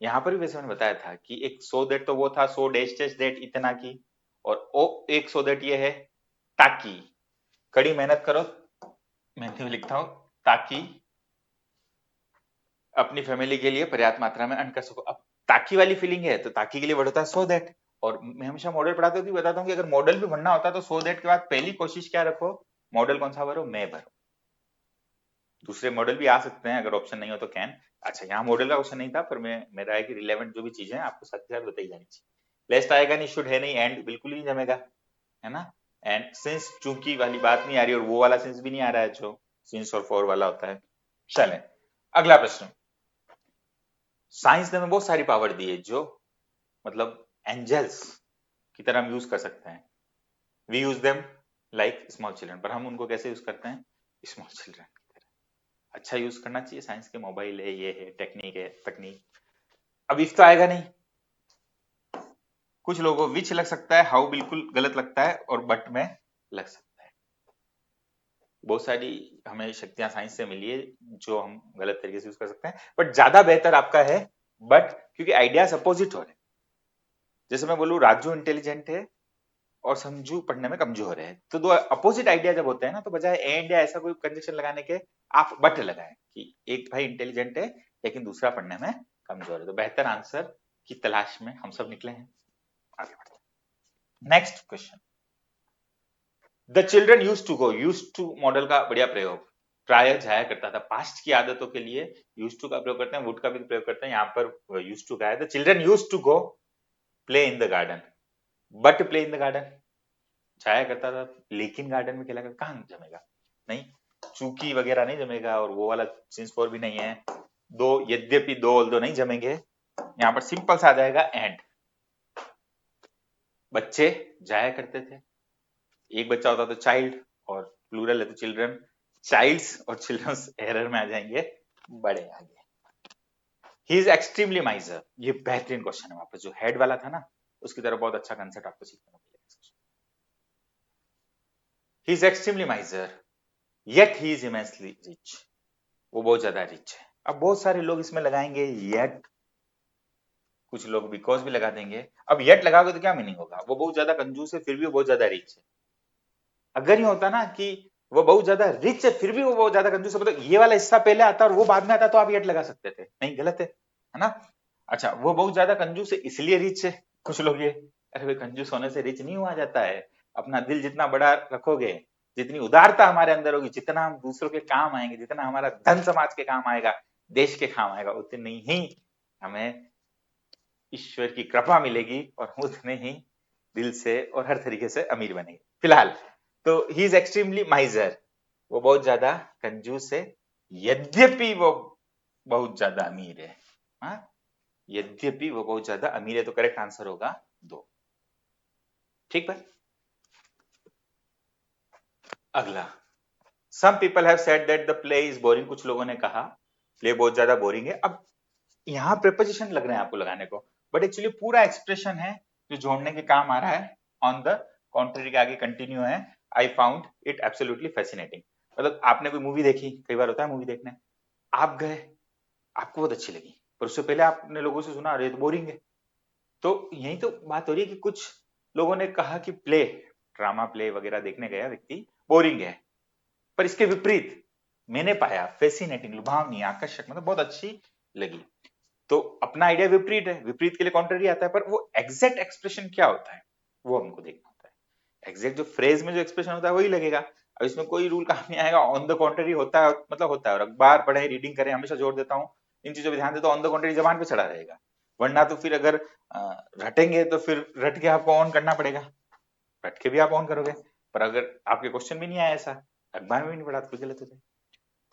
यहाँ पर भी वैसे मैंने बताया था कि एक सो दैट तो वो था, सो डैश डैश दैट इतना की, और ओ एक सो दैट ये है ताकि, कड़ी मेहनत करो, मैं भी लिखता हूं ताकि अपनी फैमिली के लिए पर्याप्त मात्रा में अर्न कर सको। अब ताकि वाली फीलिंग है तो ताकि के लिए वर्ड होता है सो दैट, और मैं हमेशा मॉडल पढ़ाता हूँ बताता हूँ कि अगर मॉडल भी बनना होता है तो सो दैट के बाद पहली कोशिश क्या रखो, मॉडल कौन सा भरो, मैं भरो। दूसरे मॉडल भी आ सकते हैं अगर ऑप्शन नहीं हो तो कैन। अच्छा यहाँ मॉडल का क्वेश्चन नहीं था, पर मैं मेरा है कि रिलेवेंट जो भी चीजें हैं आपको साथ के साथ बताई जानी चाहिए। लेस्ट आएगा नहीं, शुड है नहीं, एंड बिल्कुल ही नहीं जमेगा, है ना। एंड सिंस चूंकि वाली बात नहीं आ रही, और वो वाला सिंस भी नहीं आ रहा है जो सिंस और फॉर वाला होता है। चलें अगला प्रश्न, साइंस ने हमें बहुत सारी पावर दी है जो मतलब एंजल्स की तरह हम यूज कर सकते हैं। We use them like small children, पर हम उनको कैसे यूज करते हैं, स्मॉल चिल्ड्रन की तरह। अच्छा यूज करना चाहिए, साइंस के मोबाइल है, ये है, टेक्निक है, तकनीक। अब इफ तो आएगा नहीं, कुछ लोगों को विच लग सकता है, हाउ बिल्कुल गलत लगता है, और बट में लग सकता है। बहुत सारी हमें शक्तियां साइंस से मिली है जो हम गलत तरीके से यूज कर सकते हैं, बट ज्यादा बेहतर आपका है बट, क्योंकि आइडियाज अपोजिट हो रहे हैं। जैसे मैं बोलूं राजू इंटेलिजेंट है और संजू पढ़ने में कमजोर है, तो दो अपोजिट आइडिया जब होते हैं ना, तो बजाय एंड या ऐसा कोई कंजक्शन लगाने के आप बट लगाएं कि एक भाई इंटेलिजेंट है लेकिन दूसरा पढ़ने में कमजोर है। तो बेहतर आंसर की तलाश में हम सब निकले हैं। आगे बढ़ते हैं, next question, the children use to go, use to model का बढ़िया प्रयोग, प्राय जाया करता था। पास्ट की आदतों के लिए यूज टू का प्रयोग करते हैं, वुड का भी प्रयोग करते हैं, यहाँ पर यूज टू का है। The children use to go play in the garden, but play in the garden, जाया करता था लेकिन गार्डन में खेला कर, कहाँ जमेगा, नहीं, चूंकि वगैरह नहीं जमेगा, और वो वाला सिंस फॉर भी नहीं है, दो यद्यपि दो ऑल्दो नहीं जमेंगे, यहाँ पर सिंपल सा आ जाएगा एंड। बच्चे जाया करते थे, एक बच्चा होता तो चाइल्ड, और प्लूरल है तो चिल्ड्रन, चाइल्ड्स और चिल्ड्रंस एरर में आ जाएंगे, बड़े आगे। ही इज एक्सट्रीमली माइजर, ये बेहतरीन क्वेश्चन है, वापस जो हेड वाला था ना उसकी तरफ बहुत अच्छा कंसेप्ट आपको सीखने को मिलेगा। He is extremely माइजर yet he is immensely rich, वो बहुत ज्यादा रिच है। अब बहुत सारे लोग इसमें लगाएंगे येट, कुछ लोग बिकॉज भी लगा देंगे। अब येट लगाओगे तो क्या मीनिंग होगा, वो बहुत ज्यादा कंजूस है फिर भी वो बहुत ज्यादा रिच है। अगर ये होता ना कि वो बहुत ज्यादा रिच है फिर भी वो बहुत ज्यादा कंजूस है, मतलब ये वाला हिस्सा पहले आता और वो बाद में आता, तो आप येट लगा सकते थे, नहीं गलत है ना। अच्छा, वो बहुत ज्यादा कंजूस है इसलिए रिच है, कुछ लोग ये, अरे भाई कंजूस होने से रिच नहीं हुआ जाता है, अपना दिल जितना बड़ा रखोगे, जितनी उदारता हमारे अंदर होगी, जितना हम दूसरों के काम आएंगे, जितना हमारा धन समाज के काम आएगा, देश के काम आएगा, उतनी ही हमें ईश्वर की कृपा मिलेगी और उतने ही दिल से और हर तरीके से अमीर बनेंगे। फिलहाल तो ही इज एक्सट्रीमली माइजर, वो बहुत ज्यादा कंजूस है, यद्यपि वो बहुत ज्यादा अमीर है। हाँ, यद्यपि वो बहुत ज्यादा अमीर है, तो करेक्ट आंसर होगा 2। ठीक है, अगला, some people have said that the play is boring, कुछ लोगों ने कहा प्ले बहुत ज्यादा बोरिंग है। अब यहाँ प्रेपोजिशन लग रहे हैं आपको लगाने को, बट एक्चुअली पूरा एक्सप्रेशन है जो जोड़ने के काम आ रहा है। ऑन द कॉन्ट्ररी के आगे कंटिन्यू है, I found it absolutely fascinating, मतलब आपने कोई मूवी देखी, कई बार होता है मूवी देखने, आप गए, आपको बहुत अच्छी लगी, पर उससे पहले आपने लोगों से सुना अरे तो बोरिंग है, तो यही तो बात हो रही है कि कुछ लोगों ने कहा कि प्ले, ड्रामा प्ले वगैरह देखने गया व्यक्ति बोरिंग है, पर इसके विपरीत मैंने पाया फैसिनेटिंग, लुभावनी, आकर्षक, मतलब बहुत अच्छी लगी। तो अपना आइडिया विपरीत है, विपरीत के लिए कॉन्ट्ररी आता है, पर वो एग्जैक्ट एक्सप्रेशन क्या होता है वो हमको देखना होता है। एग्जैक्ट जो फ्रेज में जो एक्सप्रेशन होता है वही लगेगा। अब इसमें कोई रूल काम नहीं आएगा, ऑन द कॉन्ट्ररी होता है मतलब होता है, और अखबार पढ़े, रीडिंग करें, हमेशा जोड़ देता हूँ इन चीजों पर ध्यान देता हूँ, ऑन द कॉन्ट्ररी जबान पे चढ़ा रहेगा, वरना तो फिर अगर रटेंगे तो फिर रट के आपको ऑन करना पड़ेगा, रट के भी आप ऑन करोगे, पर अगर आपके क्वेश्चन भी नहीं आया ऐसा, अखबार में भी नहीं पढ़ा तो गलत हो जाए।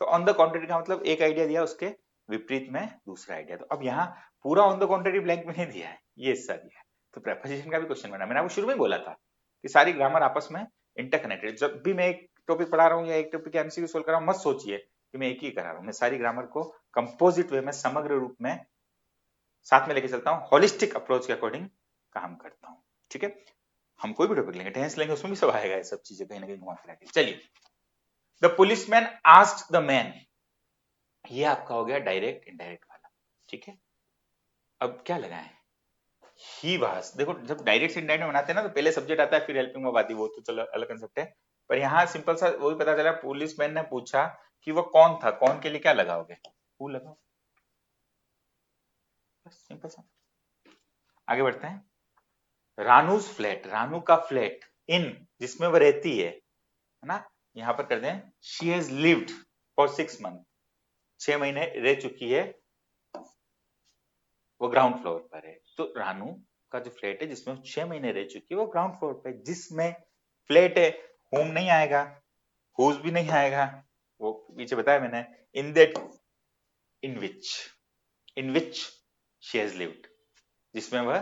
तो ऑन द कॉन्ट्ररी का मतलब एक आइडिया दिया, उसके विपरीत में दूसरा आइडिया। तो अब यहाँ पूरा ऑन द कॉन्ट्ररी ब्लैंक में नहीं दिया है, ये हिस्सा दिया है, तो प्रेपोजिशन का भी क्वेश्चन बना। मैंने आपको शुरू में बोला था कि सारी ग्रामर आपस में इंटरकनेक्टेड, जब भी मैं एक टॉपिक पढ़ा रहा हूँ या एक टॉपिक के एमसीक्यू सोल्व कर रहा हूँ, मत सोचिए कि मैं एक ही करा रहा हूँ, मैं सारी ग्रामर को कंपोजिट वे में, समग्र रूप में साथ में लेके चलता हूँ, होलिस्टिक अप्रोच के अकॉर्डिंग काम करता हूँ। ठीक है, हम कोई भी टॉपिक लेंगे, टेंस लेंगे, उसमें भी सब आएगा, ये सब चीजें कहीं ना कहीं घुमा फिरा के। चलिए, the policeman asked the man, ये आपका हो गया डायरेक्ट इनडायरेक्ट वाला। ठीक है, अब क्या लगाएं, ही वाज, देखो जब डायरेक्ट से इनडायरेक्ट में बनाते हैं ना तो पहले सब्जेक्ट आता है फिर हेल्पिंग वर्ब आती है, वो तो चलो अलग कंसेप्ट है, पर यहाँ सिंपल सा वही पता चला, पुलिसमैन ने पूछा कि वो कौन था, कौन के लिए क्या लगाओगे, हु लगाओ, बस सिंपल सा। आगे बढ़ते हैं, रानूज फ्लैट, रानू का फ्लैट, इन जिसमें वो रहती है ना, यहाँ पर कर दें she has lived for 6 month, 6 महीने रह चुकी है, वो ग्राउंड फ्लोर पर है। तो रानू का जो फ्लैट है जिसमें 6 महीने रह चुकी है वो ग्राउंड फ्लोर पर है, जिसमें फ्लैट है, होम नहीं आएगा, हुज भी नहीं आएगा, वो पीछे बताया मैंने, in that, in which she has lived, जिसमें वह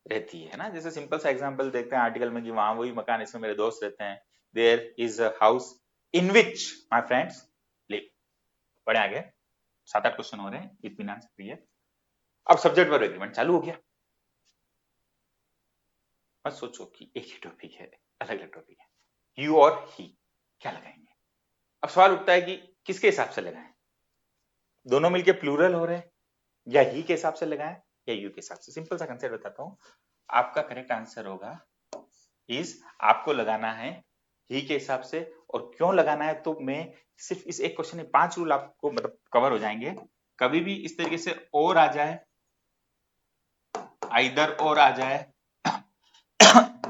रहती है ना। जैसे सिंपल सा एग्जांपल देखते हैं आर्टिकल में कि वहां वही मकान, इसमें मेरे दोस्त रहते हैं, there is a house in which my friends live. पढ़े आगे, 7-8 क्वेश्चन हो रहे हैं, इत्मीनान से पढ़िए। अब सब्जेक्ट वर्ब एग्रीमेंट चालू हो गया, मत सोचो कि एक ही टॉपिक है, अलग अलग टॉपिक है। यू और ही क्या लगाएंगे, अब सवाल उठता है कि किसके हिसाब से लगाएं, दोनों मिलके प्लूरल हो रहे हैं, या ही के हिसाब से लगाएं या यू के हिसाब से। सिंपल सा कंसेप्ट बताता हूं, आपका करेक्ट आंसर होगा इज, आपको लगाना है ही के हिसाब से। और क्यों लगाना है, तो मैं सिर्फ इस एक क्वेश्चन में 5 रूल आपको मतलब कवर हो जाएंगे। कभी भी इस तरीके से और आ जाए, आइदर और आ जाए,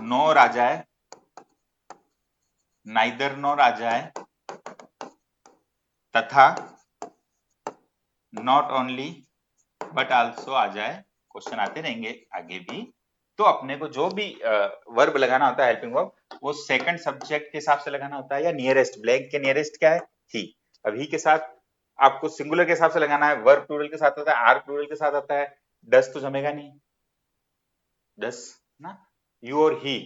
नोर आ जाए, नाइदर नॉर आ जाए तथा नॉट ओनली बट आल्सो आ जाए, क्वेश्चन आते रहेंगे आगे भी। तो अपने को जो भी वर्ब लगाना होता है हेल्पिंग वर्ब, वो सेकंड सब्जेक्ट के हिसाब से लगाना होता है या नियरेस्ट, ब्लैंक के नियरेस्ट क्या है, ही। अब ही के साथ आपको सिंगुलर के हिसाब से लगाना है, वर्ब प्लूरल के साथ आता है, आर प्लूरल के साथ आता है, डस तो जमेगा नहीं, डस ना, यू और ही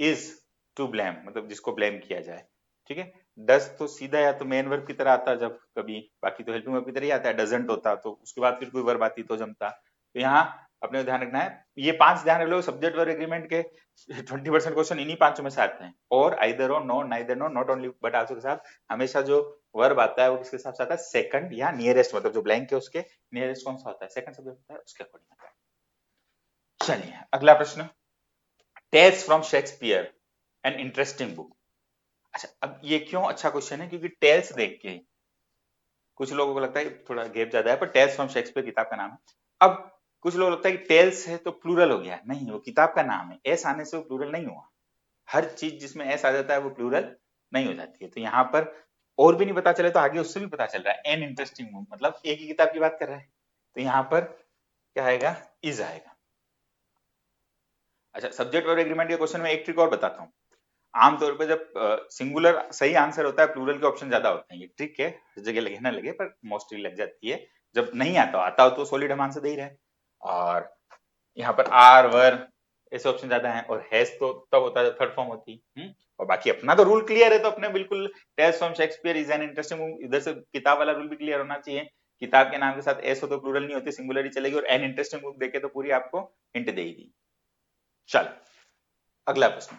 इज टू ब्लेम, मतलब जिसको ब्लेम किया जाए, ठीक है। डस तो सीधा या तो मेन वर्ब की तरह आता है जब कभी, बाकी तो हेल्पिंग वर्ब की तरह ही आता है। डजंट होता तो उसके बाद फिर कोई वर्ब आती तो जमता। तो यहाँ अपने को ध्यान रखना है, ये 5 ध्यान रख लो, सब्जेक्ट वर्ब एग्रीमेंट के 20% क्वेश्चन इन्हीं 5 में से आते हैं। और आइदर और, nor, neither nor, not only but also के साथ हमेशा जो वर्ब आता है वो किसके हिसाब से आता है, सेकंड या नियरेस्ट, मतलब जो ब्लैंक है उसके नियरेस्ट कौन सा होता है, सेकंड सब्जेक्ट होता है, उसके अकॉर्डिंग आता है। चलिए अगला प्रश्न, tales from Shakespeare an interesting book. अच्छा, अब ये क्यों अच्छा क्वेश्चन है, क्योंकि टेल्स देख के कुछ लोगों को लगता है थोड़ा गैप ज्यादा है, पर टेल्स फ्रॉम शेक्सपियर किताब का नाम है। अब कुछ लोगों को लगता है कि टेल्स है तो प्लूरल हो गया, नहीं, वो किताब का नाम है, एस आने से वो प्लूरल नहीं हुआ। हर चीज जिसमें एस आ जाता है वो प्लूरल नहीं हो जाती है। तो यहाँ पर और भी नहीं पता चले तो आगे उससे भी पता चल रहा है, एन इंटरेस्टिंग बुक मतलब एक ही किताब की बात कर रहा है। तो यहाँ पर क्या आएगा, इज आएगा। अच्छा, सब्जेक्ट और एग्रीमेंट के क्वेश्चन में एक ट्रिक और बताता हूँ। आमतौर पे जब सिंगुलर सही आंसर होता है, प्लूरल के ऑप्शन ज्यादा होते हैं, ये ट्रिक है, हर जगह लगे ना लगे पर मोस्टली लग जाती है। जब नहीं आता हो तो सॉलिड हम आंसर दे ही रहे। और यहाँ पर आर, वर ऐसे ऑप्शन ज्यादा हैं, और हैज तो तब होता है जब थर्ड फॉर्म होती है। और बाकी अपना तो रूल क्लियर है, तो अपने बिल्कुल tales from Shakespeare is an interesting, इधर से किताब वाला रूल भी क्लियर होना चाहिए। किताब के नाम के साथ एस हो तो प्लूरल नहीं होती, सिंगुलर ही चलेगी, और एन इंटरेस्टिंग बुक देखे तो पूरी आपको हिंट देगी। चल अगला प्रश्न,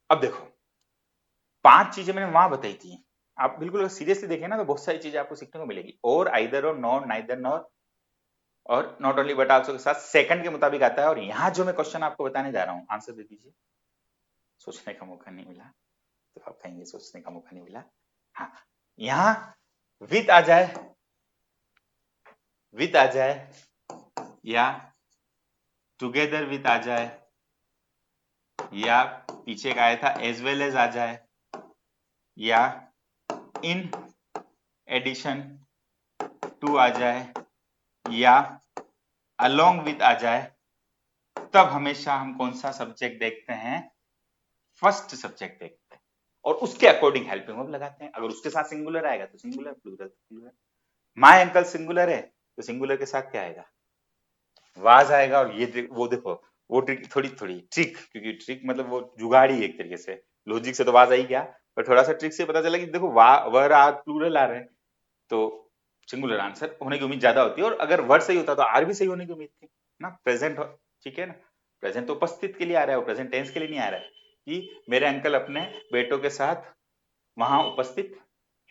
अब देखो 5 चीजें मैंने वहां बताई थी, आप बिल्कुल सीरियसली देखें ना तो बहुत सारी चीजें आपको सीखने को मिलेगी। और आइदर और, नॉट, नाइदर नॉर और नॉट ओनली बट आल्सो के साथ सेकंड के मुताबिक आता है। और यहाँ जो मैं क्वेश्चन आपको बताने जा रहा हूँ, आंसर दे दीजिए। सोचने का मौका नहीं मिला तो आप कहेंगे सोचने का मौका नहीं मिला। हाँ, यहाँ विद आ जाए, विद आ जाए, या टुगेदर विद आ जाए, या पीछे का आया था एज वेल एज आ जाए, या इन एडिशन टू आ जाए, या अलोंग विद आ जाए, तब हमेशा हम कौन सा सब्जेक्ट देखते हैं, फर्स्ट सब्जेक्ट देखते हैं, और उसके अकॉर्डिंग हेल्पिंग वर्ब लगाते हैं। अगर उसके साथ सिंगुलर आएगा तो सिंगुलर, प्लूरल तो प्लूरल। माय अंकल सिंगुलर है तो सिंगुलर के साथ क्या आएगा, वाज आएगा। और ये वो देखो, वो ट्रिक थोड़ी थोड़ी ट्रिक, क्योंकि ट्रिक मतलब वो जुगाड़ी एक तरीके से, लॉजिक से तो वाज आई गया, पर थोड़ा सा ट्रिक से पता चला कि देखो वर आर प्लूरल आ रहे हैं, तो सिंगुलर आंसर होने की उम्मीद ज्यादा होती है। और अगर वर्ड सही होता तो आर भी सही होने की उम्मीद थी ना, प्रेजेंट, ठीक है ना, प्रेजेंट तो उपस्थित के लिए आ रहा है, प्रेजेंट टेंस के लिए नहीं आ रहा है कि मेरे अंकल अपने बेटों के साथ वहां उपस्थित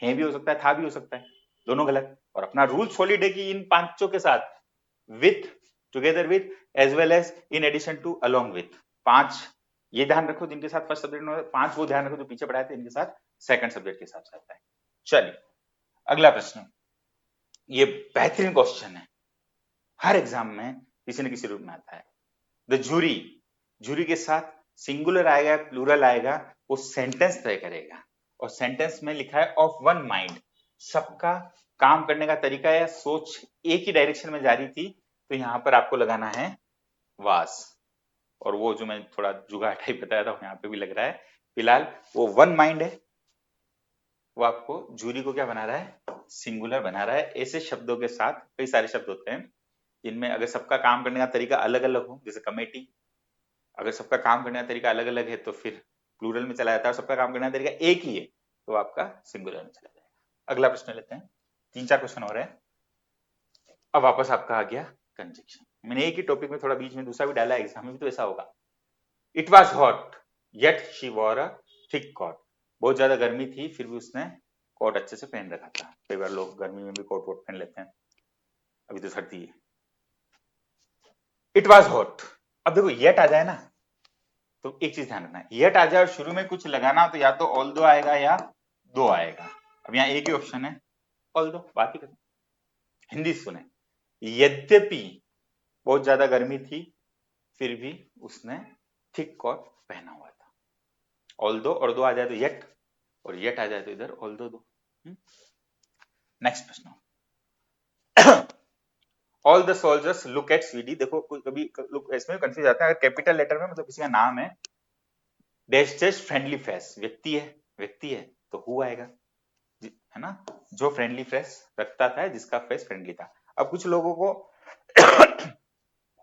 हैं, भी हो सकता है, था भी हो सकता है, दोनों गलत। और अपना रूल सॉलिड है कि इन पांचों के साथ, with, together with, as well as, in addition to, along with, 5 ये ध्यान रखो जिनके साथ फर्स्ट सब्जेक्ट में, 5 वो ध्यान रखो जो पीछे पढ़ाए थे इनके साथ सेकंड सब्जेक्ट के हिसाब से आता है। चलिए अगला प्रश्न, ये बेहतरीन क्वेश्चन है, हर एग्जाम में किसी न किसी रूप में आता है। द जूरी, जूरी के साथ सिंगुलर आएगा प्लूरल आएगा, वो सेंटेंस तय करेगा। और सेंटेंस में लिखा है ऑफ वन माइंड, सबका काम करने का तरीका या सोच एक ही डायरेक्शन में जारी थी, तो यहां पर आपको लगाना है वास। और वो जो मैं थोड़ा जुगाड़ टाइप बताया था यहाँ पे भी लग रहा है, फिलहाल वो वन माइंड है, वो आपको जूरी को क्या बना रहा है, सिंगुलर बना रहा है। ऐसे शब्दों के साथ कई सारे शब्द होते हैं जिनमें अगर सबका काम करने का तरीका अलग अलग हो, जैसे कमेटी, अगर सबका काम करने का तरीका अलग अलग है तो फिर प्लूरल में चला जाता है, और सबका काम करने का तरीका एक ही है तो आपका सिंगुलर में चला जाएगा। अगला प्रश्न लेते हैं, 3-4 क्वेश्चन हो रहे हैं। अब वापस आपका आ गया कंजक्शन, मैंने एक ही टॉपिक में थोड़ा बीच में दूसरा भी डाला, एग्जाम में भी तो ऐसा होगा। It was hot yet she wore a thick coat, बहुत ज्यादा गर्मी थी फिर भी उसने कोट अच्छे से पहन रखा था। कई बार लोग गर्मी में भी कोट वोट पहन लेते हैं, अभी तो सर्दी है। इट वॉज हॉट, अब देखो येट आ जाए ना तो एक चीज ध्यान रखना है, येट आ जाए और शुरू में कुछ लगाना हो तो या तो ऑल दो आएगा या दो आएगा। अब यहाँ एक ही ऑप्शन है ऑल दो, बात ही खत्म। हिंदी सुने, यद्यपि बहुत ज्यादा गर्मी थी फिर भी उसने थिक कोट पहना हुआ था। ऑल दो और दो आ जाए तो येट, और येट आ जाए तो इधर ऑल दो दो। नेक्स्ट प्रश्न, all the soldiers look at Swedie. देखो कभी लुक इसमें कंफ्यूज आता है, अगर कैपिटल लेटर में मतलब किसी का नाम है, डैश डैश फ्रेंडली फेस, व्यक्ति है तो हु आएगा, है ना, जो फ्रेंडली फेस रखता था, जिसका फेस फ्रेंडली था। अब कुछ लोगों को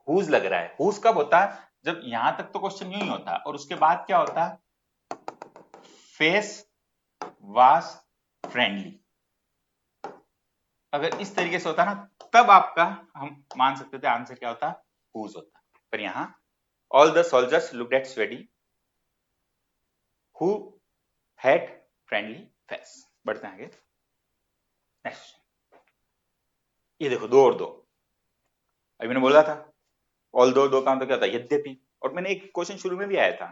हुज लग रहा है, हुज कब होता है, जब यहां तक तो क्वेश्चन यूं ही होता और उसके बाद क्या होता, फेस वाज फ्रेंडली। अगर इस तरीके से होता ना, तब आपका हम मान सकते थे आंसर क्या होता, हुज होता। पर यहां all the soldiers looked at Swedie who had friendly face. बढ़ते हैं आगे। नेक्स्ट, ये देखो दो और दो, अभी मैंने बोला था ऑल दो और दो का मतलब क्या होता है, यद्यपि। और मैंने एक क्वेश्चन शुरू में भी आया था,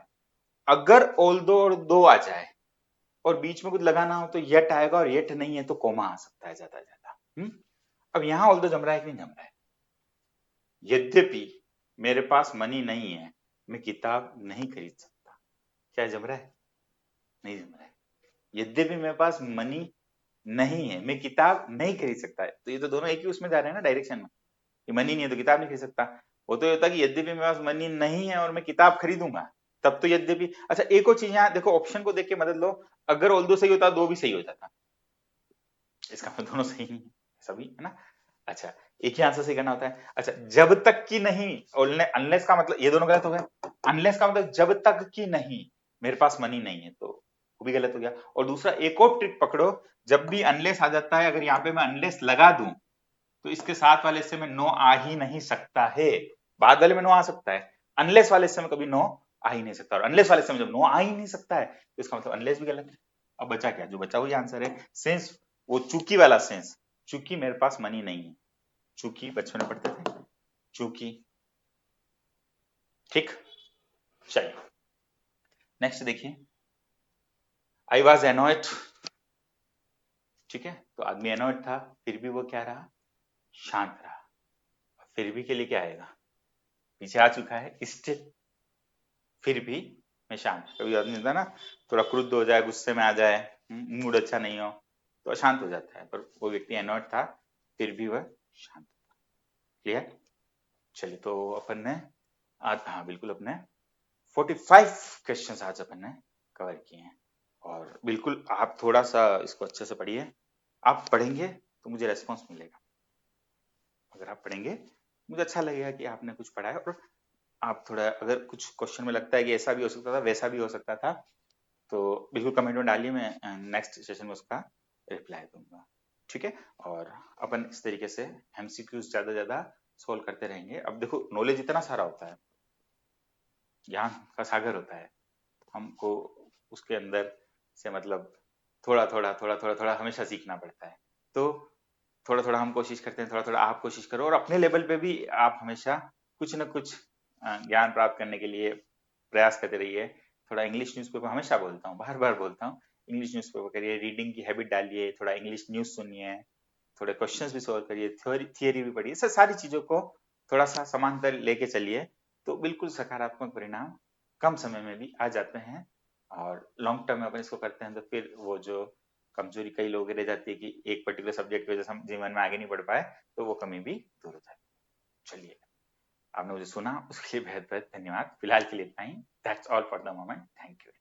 अगर ऑल दो और दो आ जाए और बीच में कुछ लगाना हो तो येट आएगा, और येट नहीं है तो कोमा आ सकता है ज्यादा ज्यादा। अब यहां ऑल दो जम रहा है कि नहीं जम रहा है, यद्यपि मेरे पास मनी नहीं है, मैं किताब नहीं खरीद सकता। क्या जम रहा है, नहीं जम रहा है। यद्यपि मेरे पास मनी नहीं है, मैं किताब नहीं खरीद सकता है, तो ये तो दोनों एक ही उसमें जा रहे हैं ना, डायरेक्शन में, कि मनी नहीं है तो किताब नहीं खरीद सकता। वो तो ये होता कि यद्यपि मेरे पास मनी नहीं है और मैं किताब खरीदूंगा, तब तो यद्यपि। अच्छा एक और चीज यहाँ देखो, ऑप्शन को देख के मदद लो, अगर ऑल दो सही होता दो भी सही हो जाता, इसका मतलब दोनों सही नहीं है, सभी है ना। अच्छा एक ही आंसर सही करना होता है। अच्छा जब तक की नहीं, अनलेस का मतलब ये दोनों गलत हो गए, अनलेस का मतलब जब तक की नहीं मेरे पास मनी नहीं है, तो वो भी गलत हो गया। और दूसरा एक और ट्रिक पकड़ो, जब भी अनलेस आ जाता है, अगर यहाँ पे मैं अनलेस लगा दूं तो इसके साथ वाले से में नो आ ही नहीं सकता है, बाद वाले में नो आ सकता है, अनलेस वाले से में कभी नो आ ही नहीं सकता, और अनलेस वाले से में जब नो आ ही नहीं सकता है तो इसका मतलब अनलेस भी गलत है। अब बचा क्या, जो बचा वही आंसर है, सेंस, वो चूंकि वाला सेंस, चूंकि मेरे पास मनी नहीं है, चूंकि बचपन में पढ़ते थे, चूंकि। ठीक, चलिए नेक्स्ट देखिए, आई वॉज एनोइड। ठीक है, तो आदमी एनोइड था, फिर भी वो क्या रहा, शांत रहा। फिर भी के लिए क्या आएगा, पीछे आ चुका है स्टिल, फिर भी मैं शांत। कभी आदमी होता है ना, थोड़ा क्रुद्ध हो जाए, गुस्से में आ जाए, मूड अच्छा नहीं हो तो अशांत हो जाता है, पर वो व्यक्ति एनोइड था, फिर भी वह शांत। क्लियर। चलिए तो अपन ने आज, हाँ बिल्कुल, अपने 45 क्वेश्चंस आज अपन ने कवर किए हैं। और बिल्कुल आप थोड़ा सा इसको अच्छे से पढ़िए, आप पढ़ेंगे तो मुझे रेस्पॉन्स मिलेगा, अगर आप पढ़ेंगे मुझे अच्छा लगेगा कि आपने कुछ पढ़ा है। और आप थोड़ा, अगर कुछ क्वेश्चन में लगता है कि ऐसा भी हो सकता था, वैसा भी हो सकता था, तो बिल्कुल कमेंट में डालिए, मैं नेक्स्ट सेशन में उसका रिप्लाई दूंगा। ठीक है, और अपन इस तरीके से एमसीक्यूज ज्यादा ज्यादा सोल्व करते रहेंगे। अब देखो नॉलेज इतना सारा होता है, ज्ञान का सागर होता है, हमको उसके अंदर से मतलब थोड़ा थोड़ा थोड़ा थोड़ा थोड़ा हमेशा सीखना पड़ता है। तो थोड़ा थोड़ा हम कोशिश करते हैं, थोड़ा थोड़ा आप कोशिश करो, और अपने लेवल पे भी आप हमेशा कुछ न कुछ ज्ञान प्राप्त करने के लिए प्रयास करते रहिए। थोड़ा इंग्लिश न्यूज़पेपर, हमेशा बोलता हूँ, बार बार बोलता हूँ, इंग्लिश न्यूज़पेपर करिए, रीडिंग की हैबिट डालिए, थोड़ा इंग्लिश न्यूज़ सुनिए, थोड़े क्वेश्चंस भी सॉल्व करिए, थियोरी भी पढ़िए, सब सारी चीजों को थोड़ा सा समांतर लेके चलिए, तो बिल्कुल सकारात्मक परिणाम कम समय में भी आ जाते हैं। और लॉन्ग टर्म में अपन इसको करते हैं तो फिर वो जो कमजोरी कई लोगों की रह जाती है कि एक पर्टिकुलर सब्जेक्ट की वजह से हम जीवन में आगे नहीं बढ़ पाए, तो वो कमी भी दूर हो जाती है। चलिए, आपने मुझे सुना उसके लिए बहुत बहुत धन्यवाद। फिलहाल के लिए इतना ही, that's all for the moment, thank you.